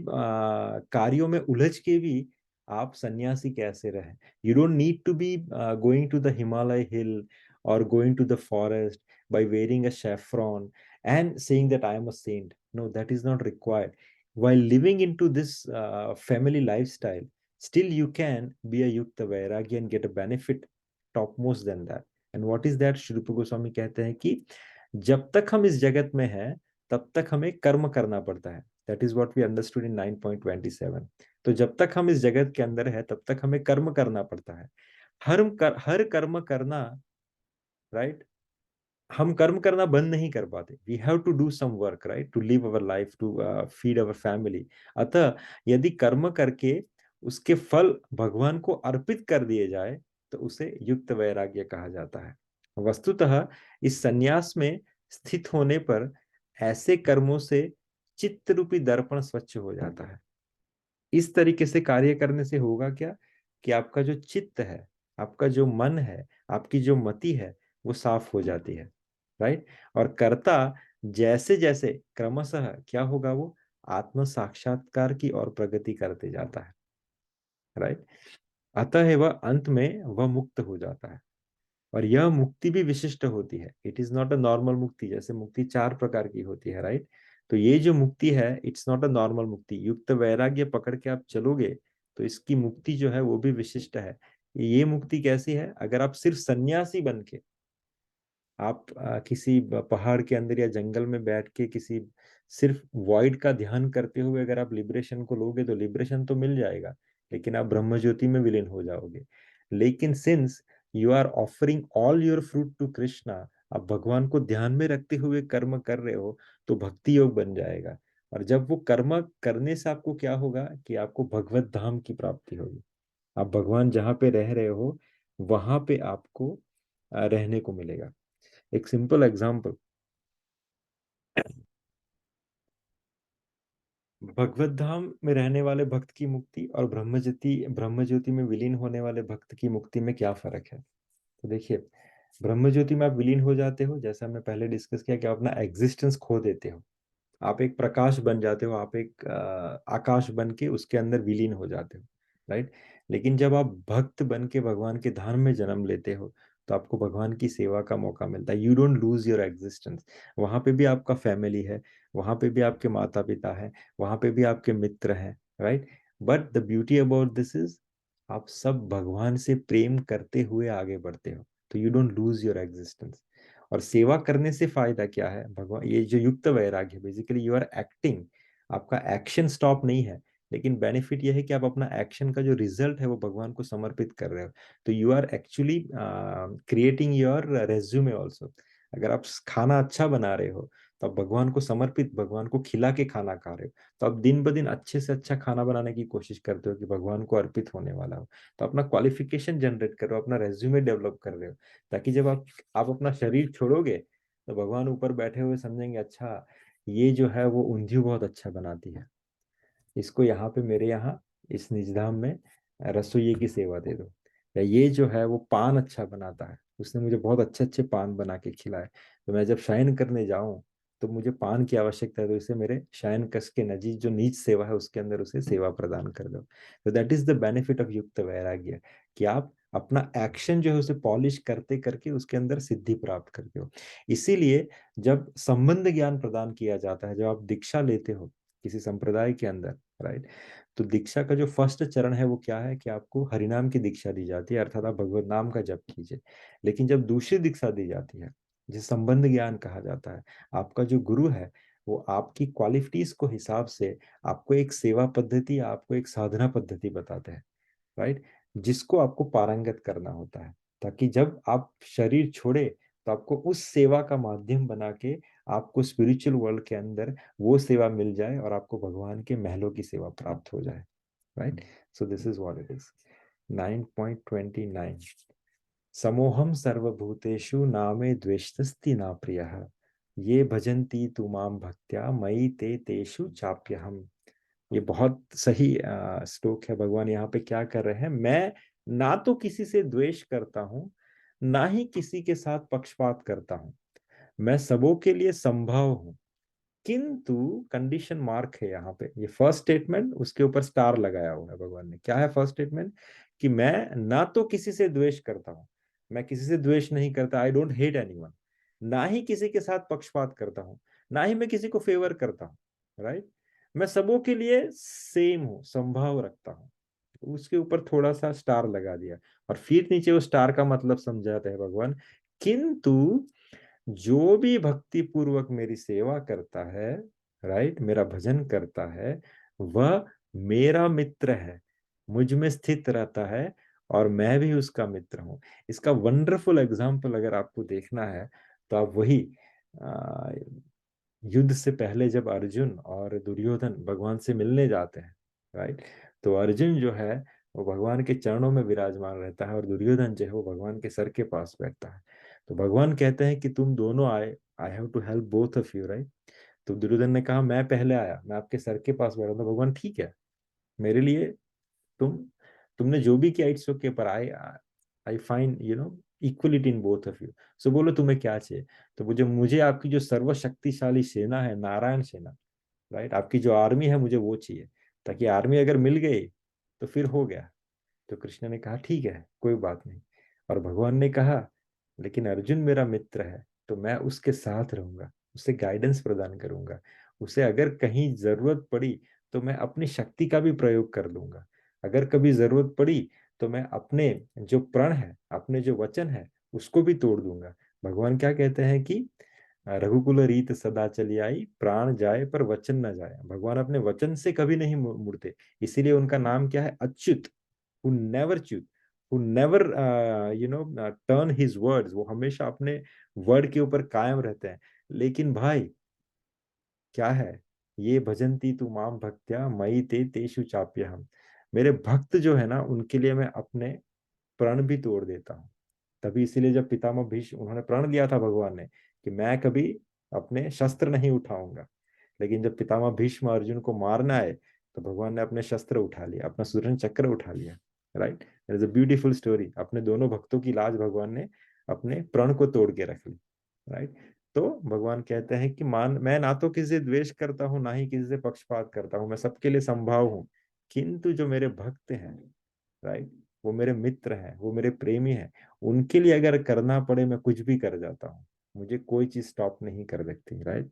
Speaker 6: कार्यों में उलझ के भी आप सन्यासी कैसे रहे। You don't need to be going to the Himalaya hill और going to the forest by wearing a saffron and saying that I am a saint. No, that is not required. While living into this family lifestyle, still you can be a yukta vairagya and get a benefit topmost than that. And what is that? Shri Rupa Goswami कहते हैं कि जब तक हम इस जगत में हैं तब तक हमें कर्म करना पड़ता है। That is what we understood in 9.27. तो जब तक हम इस जगत के अंदर है तब तक हमें कर्म करना पड़ता है। हर कर्म करना, राइट, हम कर्म करना बंद नहीं कर पाते। We have to do some work, right, to live our life, to feed our family. अतः यदि कर्म करके उसके फल भगवान को अर्पित कर दिए जाए तो उसे युक्त वैराग्य कहा जाता है। वस्तुतः इस संन्यास में स्थित होने पर ऐसे कर्मों से चित्त रूपी दर्पण स्वच्छ हो जाता है। इस तरीके से कार्य करने से होगा क्या कि आपका जो चित्त है, आपका जो मन है, आपकी जो मति है वो साफ हो जाती है, राइट। और कर्ता जैसे जैसे क्रमशः क्या होगा, वो आत्म साक्षात्कार की ओर प्रगति करते जाता है, राइट। अतः वह अंत में वह मुक्त हो जाता है। और यह मुक्ति भी विशिष्ट होती है। It is not a normal मुक्ति, जैसे मुक्ति 4 प्रकार की होती है, राइट। तो ये जो मुक्ति है इट्स नॉट अ नॉर्मल मुक्ति। युक्त वैराग्य पकड़ के आप चलोगे तो इसकी मुक्ति जो है वो भी विशिष्ट है। ये मुक्ति कैसी है, अगर आप सिर्फ सन्यासी बन के आप किसी पहाड़ के अंदर या जंगल में बैठ के किसी सिर्फ वॉइड का ध्यान करते हुए अगर आप लिबरेशन को लोगे तो लिबरेशन तो मिल जाएगा, लेकिन आप ब्रह्म ज्योति में विलीन हो जाओगे। लेकिन since you are offering all your fruit to Krishna, आप भगवान को ध्यान में रखते हुए कर्म कर रहे हो तो भक्ति योग बन जाएगा। और जब वो कर्म करने से आपको क्या होगा कि आपको भगवत धाम की प्राप्ति होगी। आप भगवान जहाँ पे रह रहे हो वहां पे आपको रहने को मिलेगा। एक सिंपल एग्जांपल, भगवत धाम में रहने वाले भक्त की मुक्ति और ब्रह्म ज्योति में विलीन होने वाले भक्त की मुक्ति में क्या फर्क है? तो देखिए, ब्रह्म ज्योति में आप विलीन हो जाते हो, जैसा हमने पहले डिस्कस किया, कि आप अपना एग्जिस्टेंस खो देते हो, आप एक प्रकाश बन जाते हो, आप एक आकाश बन के उसके अंदर विलीन हो जाते हो, राइट। लेकिन जब आप भक्त बन के भगवान के धाम में जन्म लेते हो, तो आपको भगवान की सेवा का मौका मिलता है। You don't lose your existence. वहां पे भी आपका फैमिली है, वहां पे भी आपके माता पिता है, वहां पे भी आपके मित्र हैं, right. But the beauty about this is, आप सब भगवान से प्रेम करते हुए आगे बढ़ते हो, तो you don't lose your existence. और सेवा करने से फायदा क्या है? भगवान, ये जो युक्त वैराग्य, बेसिकली यू आर एक्टिंग, आपका एक्शन स्टॉप नहीं है, लेकिन बेनिफिट यह है कि आप अपना एक्शन का जो रिजल्ट है वो भगवान को समर्पित कर रहे हो। तो you are actually creating your resume also. अगर आप खाना अच्छा बना रहे हो, तो आप भगवान को समर्पित, भगवान को खिला के खाना खा रहे हो, तो आप दिन ब दिन अच्छे से अच्छा खाना बनाने की कोशिश करते हो कि भगवान को अर्पित होने वाला हो। तो अपना क्वालिफिकेशन जनरेट कर रहे हो, अपना रेज्यूमे डेवलप कर रहे हो, ताकि जब आप अपना शरीर छोड़ोगे, तो भगवान ऊपर बैठे हुए समझेंगे, अच्छा ये जो है वो ऊंधियो बहुत अच्छा बनाती है, इसको यहाँ पे मेरे यहाँ इस निजधाम में रसोइये की सेवा दे दो। या ये जो है वो पान अच्छा बनाता है, उसने मुझे बहुत अच्छे अच्छे पान बना के खिलाए, तो मैं जब शयन करने जाऊं तो मुझे पान की आवश्यकता है, तो इसे मेरे शयन कक्ष के नजीक जो नीच सेवा है उसके अंदर उसे सेवा प्रदान कर दो। तो that is the benefit of युक्त वैराग्य, कि आप अपना एक्शन जो है उसे पॉलिश करते करके उसके अंदर सिद्धि प्राप्त करते हो। इसीलिए जब संबंध ज्ञान प्रदान किया जाता है, जब आप दीक्षा लेते हो किसी संप्रदाय के अंदर, राइट, तो दीक्षा का जो फर्स्ट चरण है वो क्या है, कि आपको हरिनाम की दीक्षा दी जाती है, अर्थात आप भगवत नाम का जप कीजिए। लेकिन जब दूसरी दीक्षा दी जाती है, जिसे संबंध ज्ञान कहा जाता है, आपका जो गुरु है वो आपकी क्वालिटीज को हिसाब से आपको एक सेवा पद्धति, आपको एक साधना पद्धति बताते हैं, राइट, जिसको आपको पारंगत करना होता है, ताकि जब आप शरीर छोड़े तो आपको उस सेवा का माध्यम बना के आपको स्पिरिचुअल वर्ल्ड के अंदर वो सेवा मिल जाए और आपको भगवान के महलों की सेवा प्राप्त हो जाए, right. So this is what it is. 9.29, समोहम सर्वभूतेषु नामे द्वेष्टस्ति ना प्रियः, ये भजन्ति तु माम भक्त्या मयि ते तेषु चाप्यहम्। ये बहुत सही श्लोक है। भगवान यहाँ पे क्या कर रहे हैं, मैं ना तो किसी से द्वेष करता हूँ, ना ही किसी के साथ पक्षपात करता हूँ, मैं सबों के लिए संभव हूँ, किंतु कंडीशन मार्क है यहाँ पे, ये फर्स्ट स्टेटमेंट उसके ऊपर स्टार लगाया हुआ है भगवान ने। क्या है फर्स्ट स्टेटमेंट? कि मैं ना तो किसी से द्वेष करता हूँ, मैं किसी से द्वेष नहीं करता, आई डोंट हेट एनीवन, ना ही किसी के साथ पक्षपात करता हूँ, ना ही मैं किसी को फेवर करता हूँ, राइट। मैं सबों के लिए सेम हूँ, संभाव रखता हूँ, उसके ऊपर थोड़ा सा स्टार लगा दिया। और फिर नीचे वो स्टार का मतलब समझाते हैं भगवान, किंतु जो भी भक्ति पूर्वक मेरी सेवा करता है, राइट, मेरा भजन करता है, वह मेरा मित्र है, मुझ में स्थित रहता है और मैं भी उसका मित्र हूं। इसका वंडरफुल एग्जाम्पल अगर आपको देखना है, तो आप वही आ, युद्ध से पहले जब अर्जुन और दुर्योधन भगवान से मिलने जाते हैं, राइट, तो अर्जुन जो है वो भगवान के चरणों में विराजमान रहता है और दुर्योधन जो है वो भगवान के सर के पास बैठता है। तो भगवान कहते हैं कि तुम दोनों आए, I have to help both of you, right. तो दुर्योधन ने कहा मैं पहले आया, मैं आपके सर के पास बैठा था। भगवान ठीक है, मेरे लिए तुम तुमने जो भी किया इट्स ओके, पर I I find equality in both of you. So बोलो तुम्हें क्या चाहिए? तो मुझे मुझे आपकी जो सर्वशक्तिशाली सेना है, नारायण सेना, राइट, आपकी जो आर्मी है मुझे वो चाहिए, ताकि आर्मी अगर मिल गई तो फिर हो गया। तो कृष्ण ने कहा ठीक है, कोई बात नहीं। और भगवान ने कहा लेकिन अर्जुन मेरा मित्र है, तो मैं उसके साथ रहूंगा, उसे गाइडेंस प्रदान करूंगा, उसे अगर कहीं जरूरत पड़ी तो मैं अपनी शक्ति का भी प्रयोग कर लूंगा, अगर कभी जरूरत पड़ी तो मैं अपने जो प्रण है, अपने जो वचन है, उसको भी तोड़ दूंगा। भगवान क्या कहते हैं कि रघुकुल रीत सदा चली आई, प्राण जाए पर वचन न जाए। भगवान अपने वचन से कभी नहीं मुड़ते, इसीलिए उनका नाम क्या है? Achyut, who never choose, who never turn his words, वो हमेशा अपने वर्ड के ऊपर कायम रहते हैं। लेकिन भाई क्या है, ये भजंती तू माम भक्त्या मयि ते तेषु चाप्यहम्, मेरे भक्त जो है ना उनके लिए मैं अपने प्रण भी तोड़ देता हूँ। तभी इसीलिए जब पितामह भीष्म उन्होंने प्रण लिया था भगवान ने कि मैं कभी अपने शस्त्र नहीं उठाऊंगा, लेकिन जब पितामह भीष्म अर्जुन को मारना है तो भगवान ने अपने शस्त्र उठा लिया, अपना सुदर्शन चक्र उठा लिया। Right, it is a beautiful story. अपने दोनों भक्तों की लाज भगवान ने अपने प्रण को तोड़ के रख ली। राइट, तो भगवान कहते हैं कि मैं ना तो किसी से द्वेष करता हूँ ना ही किसी से पक्षपात करता हूँ, मैं सबके लिए संभाव हूँ। किंतु जो मेरे भक्त हैं, राइट, वो मेरे मित्र हैं, वो मेरे प्रेमी हैं, उनके लिए अगर करना पड़े मैं कुछ भी कर जाता हूँ, मुझे कोई चीज स्टॉप नहीं कर सकती। Right,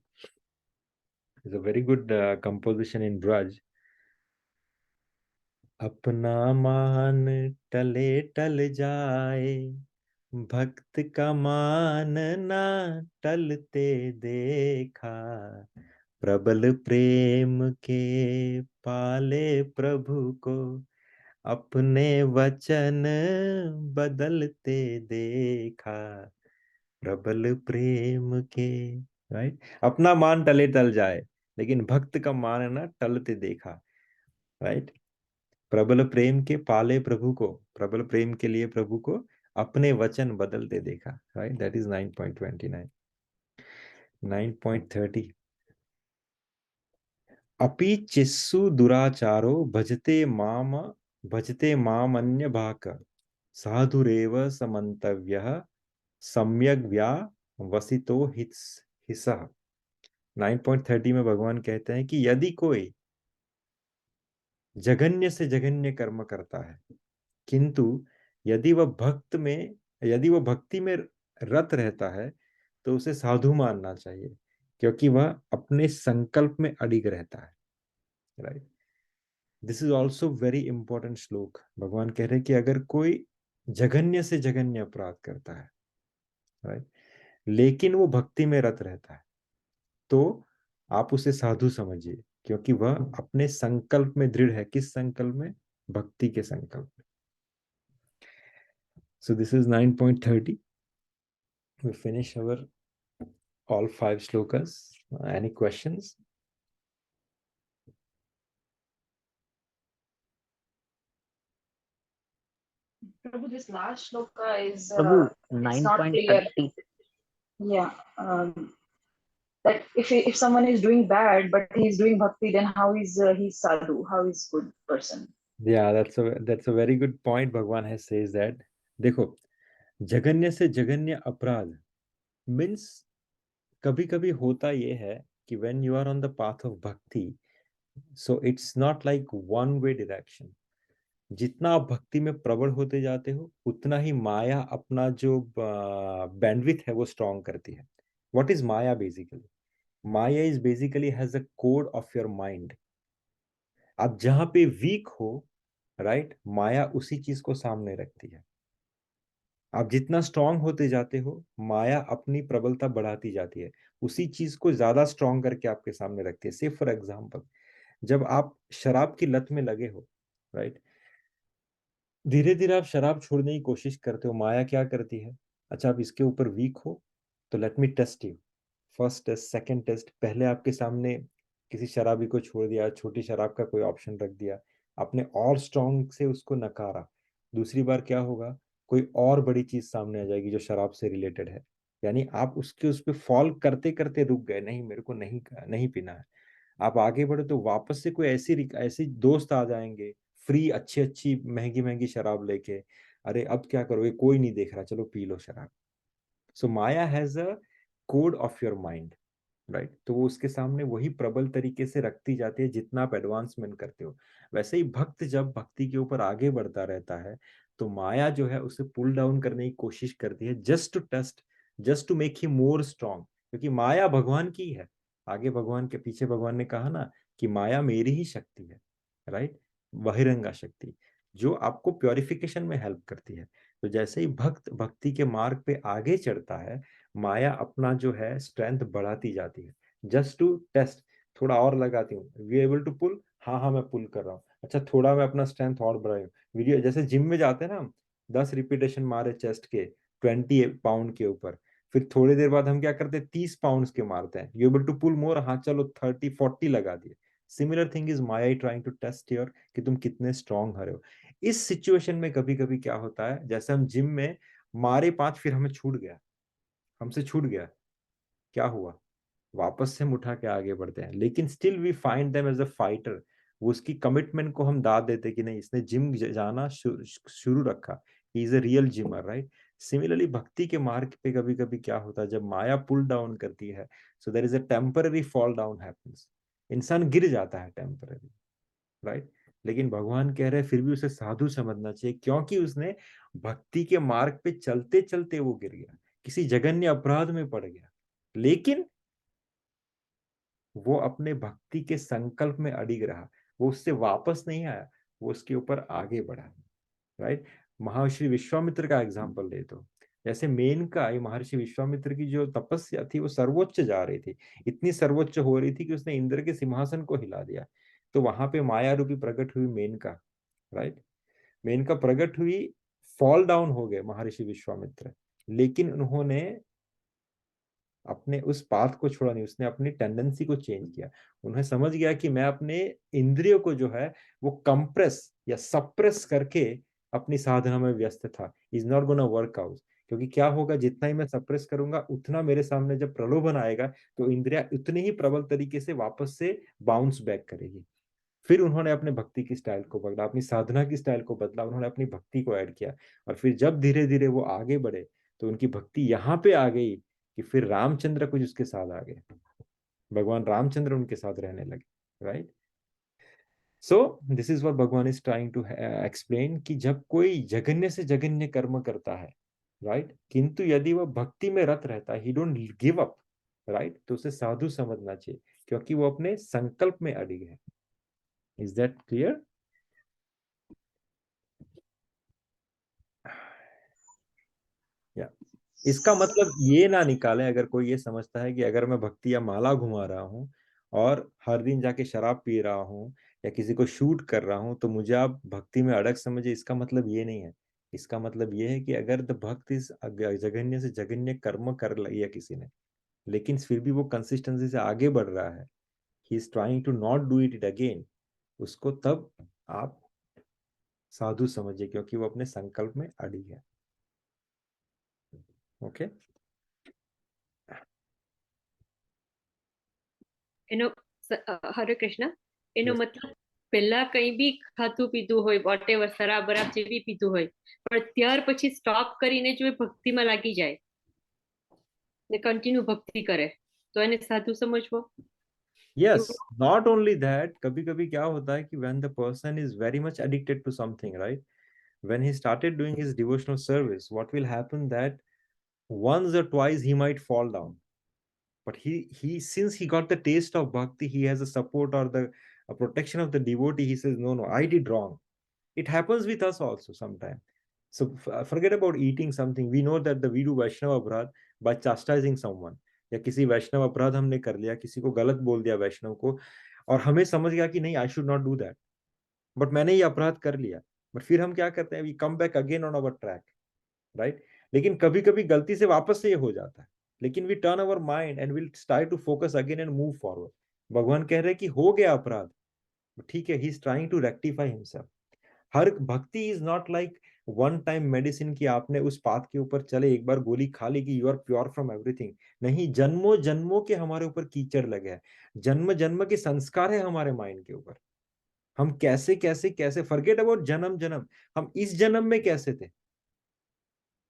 Speaker 6: it's a very good composition in Braj. अपना मान टले टल जाए, भक्त का मान ना टलते देखा, प्रबल प्रेम के पाले प्रभु को अपने वचन बदलते देखा, प्रबल प्रेम के। राइट, अपना मान टले टल जाए लेकिन भक्त का मान ना टलते देखा। राइट, प्रबल प्रेम के पाले प्रभु को, प्रबल प्रेम के लिए प्रभु को अपने वचन बदलते देखा। Right, that is 9.29। 9.30 अपि चिस्सु दुराचारो भजते मामन्य भाक, साधुरेव समन्तव्यः सम्यग् व्यावसितो हिसः। 9.30 में भगवान कहते हैं कि यदि कोई जघन्य से जघन्य कर्म करता है, किंतु यदि वह भक्ति में रत रहता है तो उसे साधु मानना चाहिए, क्योंकि वह अपने संकल्प में अडिग रहता है। Right, this is also very important श्लोक। भगवान कह रहे हैं कि अगर कोई जघन्य से जघन्य अपराध करता है, राइट, लेकिन वो भक्ति में रत रहता है, तो आप उसे साधु समझिए, क्योंकि वह अपने संकल्प में दृढ़ है। किस संकल्प में? भक्ति के संकल्प में। So this is 9.30. We finish our all 5 shlokas. Any questions?
Speaker 3: Prabhu, this last shloka is
Speaker 2: Prabhu
Speaker 3: it's not clear.
Speaker 2: 9.30
Speaker 3: Yeah, that if someone is doing bad but he is doing bhakti, then how is he sadhu? How is good person?
Speaker 6: Yeah, that's a very good point. Bhagwan has says that. देखो, जघन्य से जघन्य अपराध means कभी कभी होता ये है कि when you are on the path of bhakti, so it's not like one way direction. जितना आप भक्ति में प्रबल होते जाते हो उतना ही माया अपना जो बैंडविथ है वो स्ट्रॉन्ग करती है। What is Maya? Basically Maya is basically has a code of your mind. आप जहां पे वीक हो, राइट, माया उसी चीज को सामने रखती है। आप जितना स्ट्रांग होते जाते हो माया अपनी प्रबलता बढ़ाती जाती है, उसी चीज को ज्यादा स्ट्रांग करके आपके सामने रखती है। से फॉर एग्जाम्पल, जब आप शराब की लत में लगे हो, राइट, धीरे धीरे आप शराब छोड़ने की कोशिश करते हो, माया क्या करती है? अच्छा, आप इसके ऊपर वीक हो तो let me test you. First test, second test, पहले आपके सामने किसी शराबी को छोड़ दिया, छोटी शराब का कोई ऑप्शन रख दिया, आपने और स्ट्रॉन्ग से उसको नकारा। दूसरी बार क्या होगा? कोई और बड़ी चीज सामने आ जाएगी जो शराब से रिलेटेड है, यानी आप उस पर फॉल करते करते रुक गए, नहीं मेरे को नहीं नहीं पीना है। आप आगे बढ़े तो वापस से कोई ऐसी दोस्त आ जाएंगे फ्री अच्छी अच्छी महंगी महंगी शराब लेके, अरे अब क्या करोगे, कोई नहीं देख रहा, चलो पी लो शराब। So maya has a code of your mind, right, तो वो उसके सामने वही प्रबल तरीके से रखती जाती है जितना आप एडवांसमेंट करते हो। वैसे ही भक्त जब भक्ति के ऊपर आगे बढ़ता रहता है तो माया जो है उसे पुल डाउन करने की कोशिश करती है, just to test, just to make he more strong, क्योंकि माया भगवान की है। आगे भगवान के पीछे भगवान ने कहा ना कि माया मेरी ही शक्ति है, राइट, बहिरंगा शक्ति, जो आपको प्योरिफिकेशन में हेल्प करती है। तो जैसे ही भक्त भक्ति के मार्ग पे आगे चढ़ता है, माया अपना जो है स्ट्रेंथ बढ़ाती जाती है, जस्ट टू टेस्ट, थोड़ा और लगाती हूँ, वी एबल टू पुल, हाँ हाँ मैं पुल कर रहा हूँ, अच्छा थोड़ा मैं अपना स्ट्रेंथ और बढ़ाई हूँ। वीडियो जैसे जिम में जाते हैं ना हम, 10 रिपीटेशन मारे चेस्ट के 20 पाउंड के ऊपर, फिर थोड़ी देर बाद हम क्या करते हैं, 30 पाउंड के मारते हैं, you able to pull more, हाँ चलो 30 40 लगा दिए। Similar thing is Maya trying to test your कि तुम कितने स्ट्रांग हो रहे हो। इस सिचुएशन में कभी कभी क्या होता है, जैसे हम जिम में मारे 5 फिर हमें छूट गया, हमसे छूट गया, क्या हुआ, वापस से हम उठा के आगे बढ़ते हैं, लेकिन still we find them as a fighter. वो उसकी कमिटमेंट को हम दाद देते कि नहीं, इसने जिम जाना शुरू रखा, he is a real gymmer, right. Similarly भक्ति के मार्ग पे कभी कभी क्या होता है, जब माया पुल डाउन करती है, so there is a temporary fall down happens, इंसान गिर जाता है टेम्पररी, राइट। लेकिन भगवान कह रहे हैं फिर भी उसे साधु समझना चाहिए, क्योंकि उसने भक्ति के मार्ग पे चलते चलते वो गिर गया, किसी जघन्य अपराध में पड़ गया, लेकिन वो अपने भक्ति के संकल्प में अडिग रहा, वो उससे वापस नहीं आया, वो उसके ऊपर आगे बढ़ा, राइट। महर्षि विश्वामित्र का एग्जाम्पल ले तो, जैसे मेनका ये महर्षि विश्वामित्र की जो तपस्या थी वो सर्वोच्च जा रही थी, इतनी सर्वोच्च हो रही थी कि उसने इंद्र के सिंहासन को हिला दिया। तो वहां पे माया रूपी प्रकट हुई मेनका, राइट। मेनका प्रकट हुई, फॉल डाउन हो गए महर्षि विश्वामित्र, लेकिन उन्होंने अपने उस पाथ को छोड़ा नहीं, उसने अपनी टेंडेंसी को चेंज किया। उन्हें समझ गया कि मैं अपने इंद्रियों को जो है वो कंप्रेस या सप्रेस करके अपनी साधना में व्यस्त था, is not gonna work out. क्योंकि क्या होगा, जितना ही मैं सप्रेस करूंगा उतना मेरे सामने जब प्रलोभन आएगा तो इंद्रिया उतनी ही प्रबल तरीके से वापस से बाउंस बैक करेगी। फिर उन्होंने अपने भक्ति की स्टाइल को बदला, अपनी साधना की स्टाइल को बदला, उन्होंने अपनी भक्ति को ऐड किया, और फिर जब धीरे धीरे वो आगे बढ़े तो उनकी भक्ति यहाँ पे आ गई कि फिर रामचंद्र कुछ उसके साथ आ गए, भगवान रामचंद्र उनके साथ रहने लगे, right. So this is what भगवान इज ट्राइंग टू एक्सप्लेन कि जब कोई जघन्य से जघन्य कर्म करता है, राइट, किंतु यदि वह भक्ति में रत रहता है, ही डोंट गिव अप, राइट, तो उसे साधु समझना चाहिए, क्योंकि वो अपने संकल्प में अडिग है। Is that clear? या इसका मतलब ये ना निकालें अगर कोई ये समझता है कि अगर मैं भक्ति या माला घुमा रहा हूँ और हर दिन जाके शराब पी रहा हूँ या किसी को शूट कर रहा हूँ तो मुझे आप भक्ति में अड़ग समझे, इसका मतलब ये नहीं है। इसका मतलब ये है कि अगर द भक्त इस जघन्य से जघन्य कर्म कर लिया किसी ने, लेकिन फिर भी वो कंसिस्टेंसी से आगे बढ़ रहा है, he is trying to not do it again, उसको तब आप साधु समझिए, क्योंकि वो अपने संकल्प में अड़ी है। ओके
Speaker 4: એનો હરે કૃષ્ણ, એનો
Speaker 6: Yes.
Speaker 4: મતલબ પહેલા કઈ બી ખાતું પીધું હોય, વોટ એવર, શરાબ બરાબ જે બી પીધું હોય, પણ ત્યાર પછી સ્ટોપ કરીને જો એ ભક્તિમાં લાગી જાય ને કન્ટિન્યુ ભક્તિ કરે તો એને સાધુ સમજવો?
Speaker 6: Yes, not only that, कभी कभी क्या होता है कि when the person is very much addicted to something, right, when he started doing his devotional service, what will happen that once or twice he might fall down, but he since he got the taste of bhakti, he has a support or the protection of the devotee, he says, no, I did wrong. It happens with us also sometimes. So forget about eating something. We know that we do Vaishnava अपराध by chastising someone. या किसी वैष्णव अपराध हमने कर लिया, किसी को गलत बोल दिया वैष्णव को, और हमें समझ गया कि नहीं, I should not do that, but मैंने ये अपराध कर लिया, बट फिर हम क्या करते हैं, we come back again on our track, right. लेकिन कभी कभी गलती से वापस से ये हो जाता है, लेकिन we turn our mind and will try to focus again and move forward. भगवान कह रहे हैं कि हो गया अपराध, ठीक है, he is trying to rectify himself. Her bhakti is not like one time medicine की आपने उस पाथ के ऊपर चले एक बार गोली खा ली कि you are pure from everything. नहीं, जन्मों जन्मों के हमारे ऊपर कीचड़ लगे हैं, जन्म जन्म के संस्कार है हमारे माइंड के ऊपर। हम कैसे कैसे कैसे, फॉरगेट अबाउट जन्म जन्म, हम इस जन्म में कैसे थे।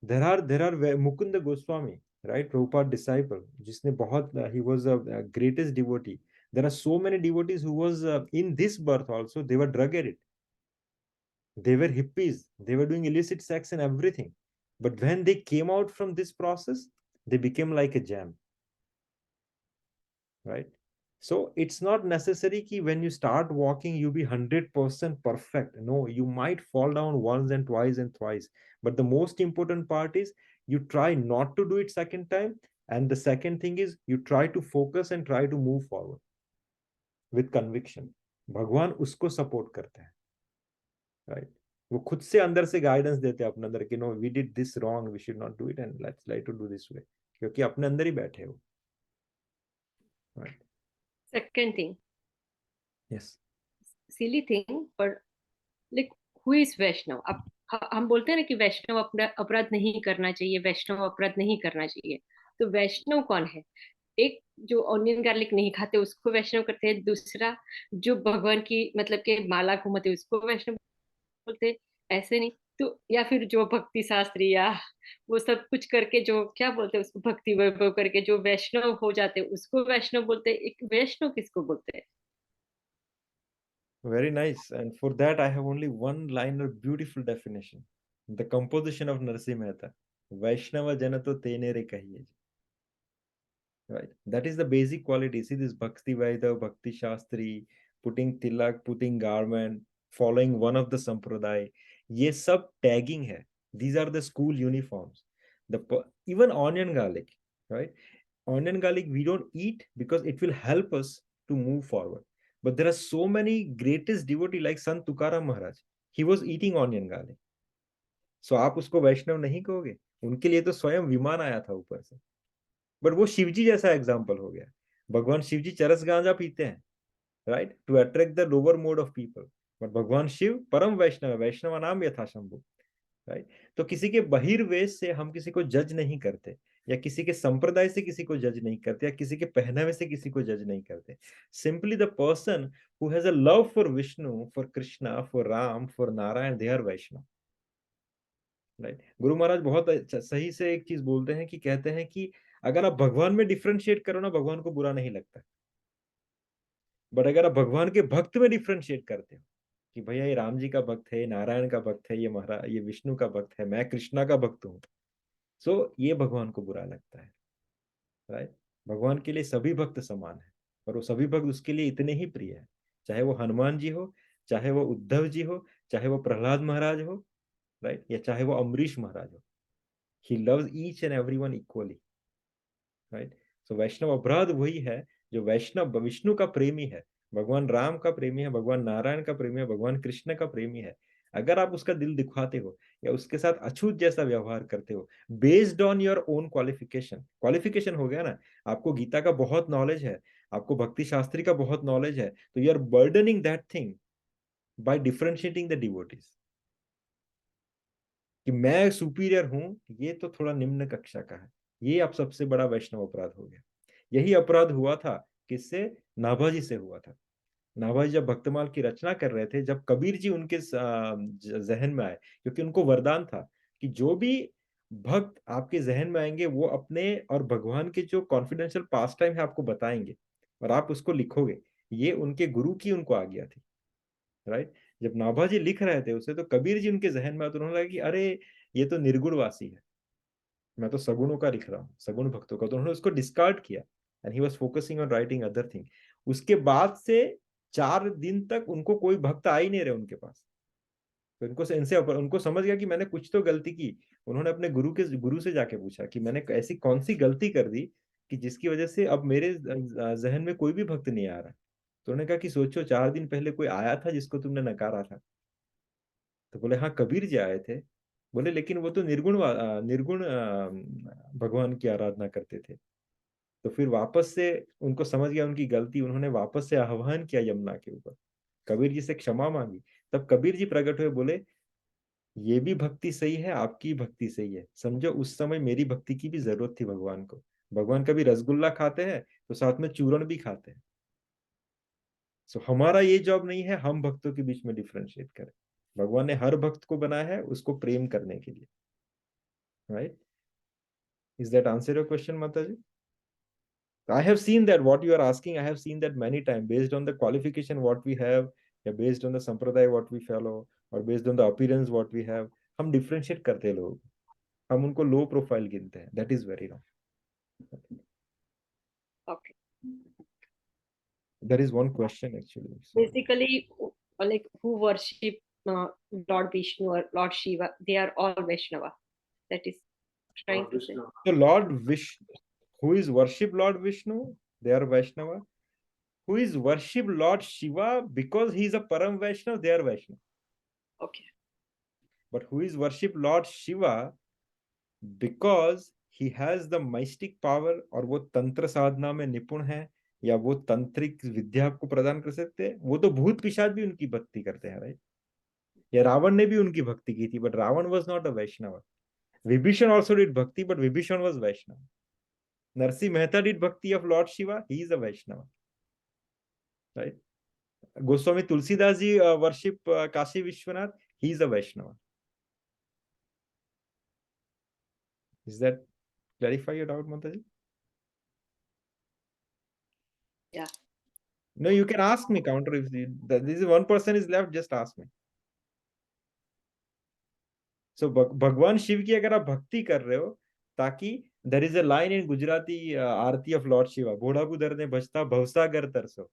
Speaker 6: There are Mukund Goswami, right, Prabhupada disciple, जिसने बहुत, he was a greatest devotee. There are so many devotees who was in this birth also, they were drug addict, they were hippies, they were doing illicit sex and everything, but when they came out from this process, they became like a gem, right? So it's not necessary ki when you start walking you be 100% perfect. No, you might fall down once and twice and thrice, but the most important part is you try not to do it second time, and the second thing is you try to focus and try to move forward with conviction. भगवान उसको support करते हैं, right. वो खुद से अंदर से guidance देते हैं अपने अंदर कि no, we did this wrong, we should not do it and let's try to do this way, क्योंकि अपने अंदर ही बैठे हो, right.
Speaker 4: Second thing,
Speaker 6: yes,
Speaker 4: silly thing, but like who is Vaishnav? अब हम बोलते हैं ना कि वैष्णव अपराध नहीं करना चाहिए, वैष्णव अपराध नहीं करना चाहिए। तो वैष्णव कौन है? एक जो ऑनियन गार्लिक नहीं खाते उसको वैष्णव करते हैं, दूसरा जो भगवान की मतलब के माला घूमते उसको वैष्णव बोलते हैं, ऐसे नहीं। तो या फिर जो भक्ति शास्त्री या वो सब कुछ करके जो क्या बोलते हैं उसको, भक्ति वैभव करके जो वैष्णव हो जाते हैं उसको वैष्णव बोलते हैं। एक वैष्णव किसको बोलते हैं?
Speaker 6: Very nice. And for that, I have only one liner, beautiful definition. The composition of Narsimha Mehta. Vaishnava Janato Tenere Kahiye. Right. That is the basic quality. See this Bhakti Vaidya, Bhakti Shastri, putting tilak, putting garment, following one of the sampradaya. ये सब tagging है. These are the school uniforms. Even onion garlic, right? Onion garlic we don't eat because it will help us to move forward. But there are so many greatest devotee like Sant Tukaram Maharaj. He was eating onion garlic. So आप उसको वैष्णव नहीं कहोगे? उनके लिए तो स्वयं विमान आया था ऊपर से. बट वो शिवजी जैसा एग्जाम्पल हो गया. भगवान शिवजी चरस गांजा पीते हैं, right, to attract the lower mode of people. But भगवान शिव परम वैष्णव है, वैष्णव नाम यथा शंभु, राइट. तो किसी के बहिर्वेश से हम किसी को जज नहीं करते, या किसी के संप्रदाय से किसी को जज नहीं करते, या किसी के पहनावे से किसी को जज नहीं करते. Simply the person who has a love for Vishnu, for Krishna, for Ram, for Narayan, they are Vaishnav, right. Guru Maharaj बहुत सही से एक चीज बोलते हैं कि कहते हैं कि अगर आप भगवान में डिफरेंशिएट करो ना, भगवान को बुरा नहीं लगता. बट अगर आप भगवान के भक्त में डिफरेंशिएट करते हो कि भैया ये राम जी का भक्त है, नारायण का भक्त है, ये महाराज, ये विष्णु का भक्त है, मैं कृष्णा का भक्त हूँ, सो ये भगवान को बुरा लगता है, राइट. भगवान के लिए सभी भक्त समान है, और वो सभी भक्त उसके लिए इतने ही प्रिय है, चाहे वो हनुमान जी हो, चाहे वो उद्धव जी हो, चाहे वो प्रहलाद महाराज हो, राइट, या चाहे वो अम्बरीश महाराज हो. He loves each and everyone equally, right. So Vaishnav अपराध वही है जो वैष्णव विष्णु का प्रेमी है, भगवान राम का प्रेमी है, भगवान नारायण का प्रेमी है, भगवान कृष्ण का प्रेमी है. अगर आप उसका दिल दिखाते हो या उसके साथ अछूत जैसा व्यवहार करते हो based on your own qualification, qualification हो गया ना, आपको गीता का बहुत नॉलेज है, आपको भक्ति शास्त्री का बहुत नॉलेज है, तो you are burdening that thing by differentiating the devotees कि मैं सुपीरियर हूं, ये तो थोड़ा निम्न कक्षा का है. ये अब सबसे बड़ा वैष्णव अपराध हो गया. यही अपराध हुआ था किससे? नाभाजी से हुआ था. नाभाजी जब भक्तमाल की रचना कर रहे थे, जब कबीर जी उनके जहन में आए, क्योंकि उनको वरदान था कि जो भी भक्त आपके जहन में आएंगे वो अपने और भगवान के जो कॉन्फिडेंशियल पास टाइम है आपको बताएंगे और आप उसको लिखोगे. ये उनके गुरु की उनको आज्ञा थी, राइट. जब नाभाजी लिख रहे थे उसे, तो कबीर जी उनके जहन में आए तो उन्होंने लगा कि अरे ये तो निर्गुणवासी है, मैं तो सगुणों का लिख रहा हूँ, सगुण भक्तों का. तो उन्होंने उसको डिस्कार्ड किया and he was focusing on writing other thing. उसके बाद से 4 दिन तक उनको कोई भक्त आ ही नहीं रहे उनके पास. तो उनको समझ गया कि मैंने कुछ तो गलती की. उन्होंने अपने गुरु से जाके पूछा कि मैंने ऐसी कौन सी गलती कर दी कि जिसकी वजह से अब मेरे जहन में कोई भी भक्त नहीं आ रहा. तो उन्होंने कहा कि सोचो 4 दिन पहले कोई आया था जिसको तुमने नकारा था. तो बोले हाँ कबीर जी आए थे. बोले लेकिन वो तो निर्गुण भगवान की आराधना करते थे. तो फिर वापस से उनको समझ गया उनकी गलती, उन्होंने वापस से आह्वान किया यमुना के ऊपर, कबीर जी से क्षमा मांगी. तब कबीर जी प्रकट हुए, बोले ये भी भक्ति सही है, आपकी भक्ति सही है. समझो उस समय मेरी भक्ति की भी जरूरत थी भगवान को. भगवान कभी रसगुल्ला खाते हैं तो साथ में चूरण भी खाते हैं. सो हमारा ये जॉब नहीं है हम भक्तों के बीच में डिफरेंशिएट करें. भगवान ने हर भक्त को बनाया है उसको प्रेम करने के लिए, right. Is that answer your question माता जी? I have seen that what you are asking, I have seen that many times based on the qualification what we have, या based on the संप्रदाय what we follow, or based on the appearance what we have, हम differentiate करते हैं लोग, हम उनको low profile गिनते हैं. That is very wrong.
Speaker 4: Okay.
Speaker 6: There is one question actually.
Speaker 4: Basically, like who worship Lord Vishnu or Lord Shiva, they are all Vaishnava. That is trying to say.
Speaker 6: So Lord Vishnu, who is worship Lord Vishnu, they are Vaishnava. Who is worship Lord Shiva because he is a Param Vaishnava, they are Vaishnava.
Speaker 4: Okay.
Speaker 6: But who is worship Lord Shiva because he has the mystic power, और वो तंत्र साधना में निपुण है, या वो तंत्रिक विद्या को प्रदान कर सकते हैं, वो तो भूत पिशाच भी उनकी भक्ति करते हैं, राइट. या रावण ने भी उनकी भक्ति की थी, but Ravan was not a Vaishnav. Vibhishan also did bhakti, but Vibhishan was Vaishnav. Narsinh Mehta did bhakti of Lord Shiva, he is a Vaishnav, right? Goswami Tulsidas ji worship Kashi Vishwanath, he is a Vaishnava. Is that clarify your doubt, Mataji?
Speaker 4: Yeah.
Speaker 6: No, you can ask me counter if this is one person is left, just ask me. So भगवान शिव की अगर आप भक्ति कर रहे हो, ताकि there is a line in Gujarati Aarti of Lord Shiva, घोड़ा कुदर ने भजता भवसागर तरसो,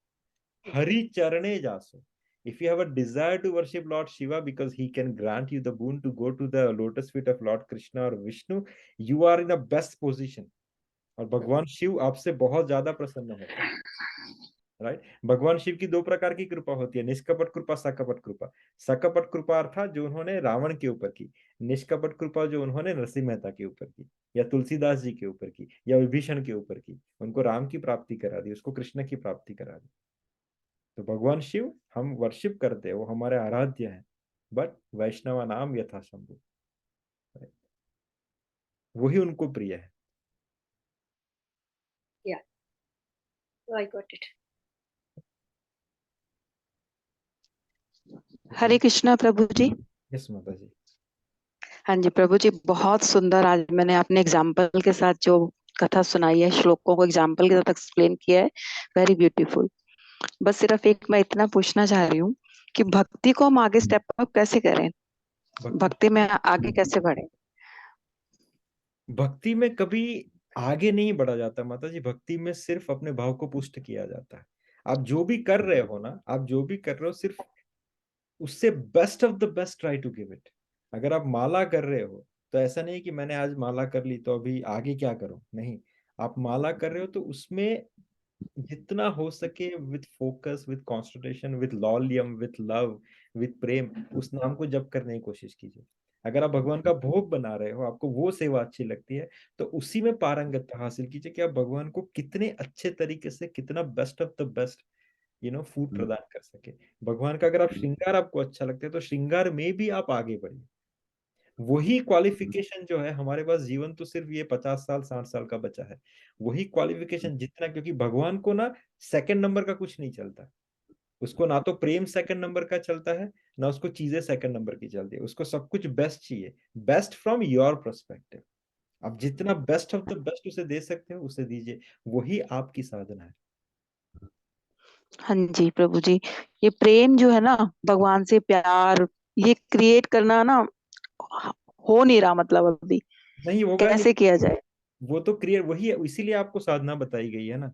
Speaker 6: हरि चरणे जासो. If you have a desire to worship Lord Shiva because he can grant you the boon to go to the lotus feet of Lord Krishna or Vishnu, you are in the best position. और भगवान शिव आपसे बहुत ज्यादा प्रसन्न होते हैं, right? भगवान शिव की दो प्रकार की कृपा होती है, निष्कपट कृपा, सकपट कृपा. सकपट कृपा अर्थात जो उन्होंने रावण के ऊपर की, निष्कपट कृपा जो उन्होंने नरसिंह मेहता के ऊपर की, या तुलसीदास जी के ऊपर की, या विभीषण के ऊपर की, उनको राम की प्राप्ति करा दी, उसको कृष्ण की प्राप्ति करा दी. तो भगवान शिव हम वर्शिप करते हैं, वो हमारे आराध्य हैं, बट वैष्णव नाम यथा शंभु, वही उनको प्रिय है.
Speaker 4: So I got it.
Speaker 7: Hare Krishna Prabhu ji.
Speaker 6: Yes Mata ji.
Speaker 7: हाँ जी प्रभु जी, बहुत सुंदर आज मैंने अपने एग्जाम्पल के साथ जो कथा सुनाई है, श्लोकों को एग्जाम्पल के साथ एक्सप्लेन किया है, वेरी ब्यूटीफुल. बस सिर्फ एक मैं इतना पूछना चाह रही हूँ कि भक्ति को हम आगे स्टेप अप कैसे करें, भक्ति में आगे कैसे बढ़े?
Speaker 6: भक्ति में कभी आगे नहीं बढ़ा जाता माता जी, भक्ति में सिर्फ अपने भाव को पुष्ट किया जाता है. आप जो भी कर रहे हो ना, आप जो भी कर रहे हो, सिर्फ उससे best of the best try to give it. अगर आप माला कर रहे हो तो ऐसा नहीं कि मैंने आज माला कर ली तो अभी आगे क्या करूं, नहीं. आप माला कर रहे हो तो उसमें जितना हो सके with focus, with concentration, with लॉलियम, विथ लव, विथ प्रेम, उस नाम को जप करने की कोशिश कीजिए. अगर आप भगवान का भोग बना रहे हो, आपको वो सेवा अच्छी लगती है, तो उसी में पारंगतता हासिल कीजिए कि आप भगवान को कितने अच्छे तरीके से, कितना best of the best food प्रदान कर सके. भगवान का अगर आप श्रृंगार आपको अच्छा लगता है तो श्रृंगार में भी आप आगे बढ़िए. वही क्वालिफिकेशन जो है हमारे पास, जीवन तो सिर्फ ये 50 साल 60 साल का बचा है, वही क्वालिफिकेशन जितना, क्योंकि भगवान को ना सेकंड नंबर का कुछ नहीं चलता. उसको ना तो प्रेम सेकंड नंबर का चलता है, ना उसको चीजें सेकंड नंबर की चलती है. उसको सब कुछ बेस्ट चाहिए, बेस्ट फ्रॉम योर पर्सपेक्टिव. आप जितना बेस्ट ऑफ द बेस्ट उसे दे सकते हो उसे दीजिए, वही आपकी साधना है.
Speaker 7: हाँ जी प्रभु जी, ये प्रेम जो है ना, भगवान से प्यार, ये क्रिएट करना ना हो नहीं रहा, मतलब अभी
Speaker 6: नहीं होगा,
Speaker 7: कैसे किया जाए?
Speaker 6: वो तो क्रिएट वही है, इसीलिए आपको साधना बताई गई है ना.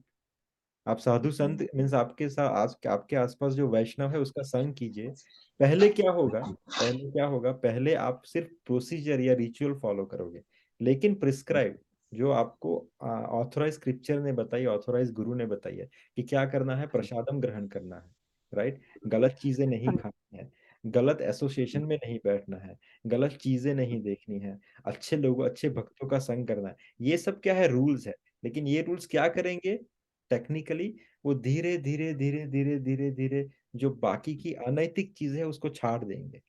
Speaker 6: आप साधु संत मीन्स आपके साथ आपके आसपास जो वैष्णव है उसका संग कीजिए. पहले क्या होगा, पहले आप सिर्फ प्रोसीजर या रिचुअल फॉलो करोगे, लेकिन प्रिस्क्राइब जो आपको ऑथोराइज स्क्रिप्चर ने बताई, ऑथोराइज गुरु ने बताई है कि क्या करना है. प्रसादम ग्रहण करना है, राइट? गलत चीजें नहीं खानी है, गलत एसोसिएशन में नहीं बैठना है, गलत चीजें नहीं देखनी है, अच्छे लोगों, अच्छे भक्तों का संग करना है. ये सब क्या है, रूल्स है. लेकिन ये रूल्स क्या करेंगे टेक्निकली, वो धीरे धीरे धीरे धीरे धीरे धीरे जो बाकी की अनैतिक चीजें है उसको छाड़ देंगे.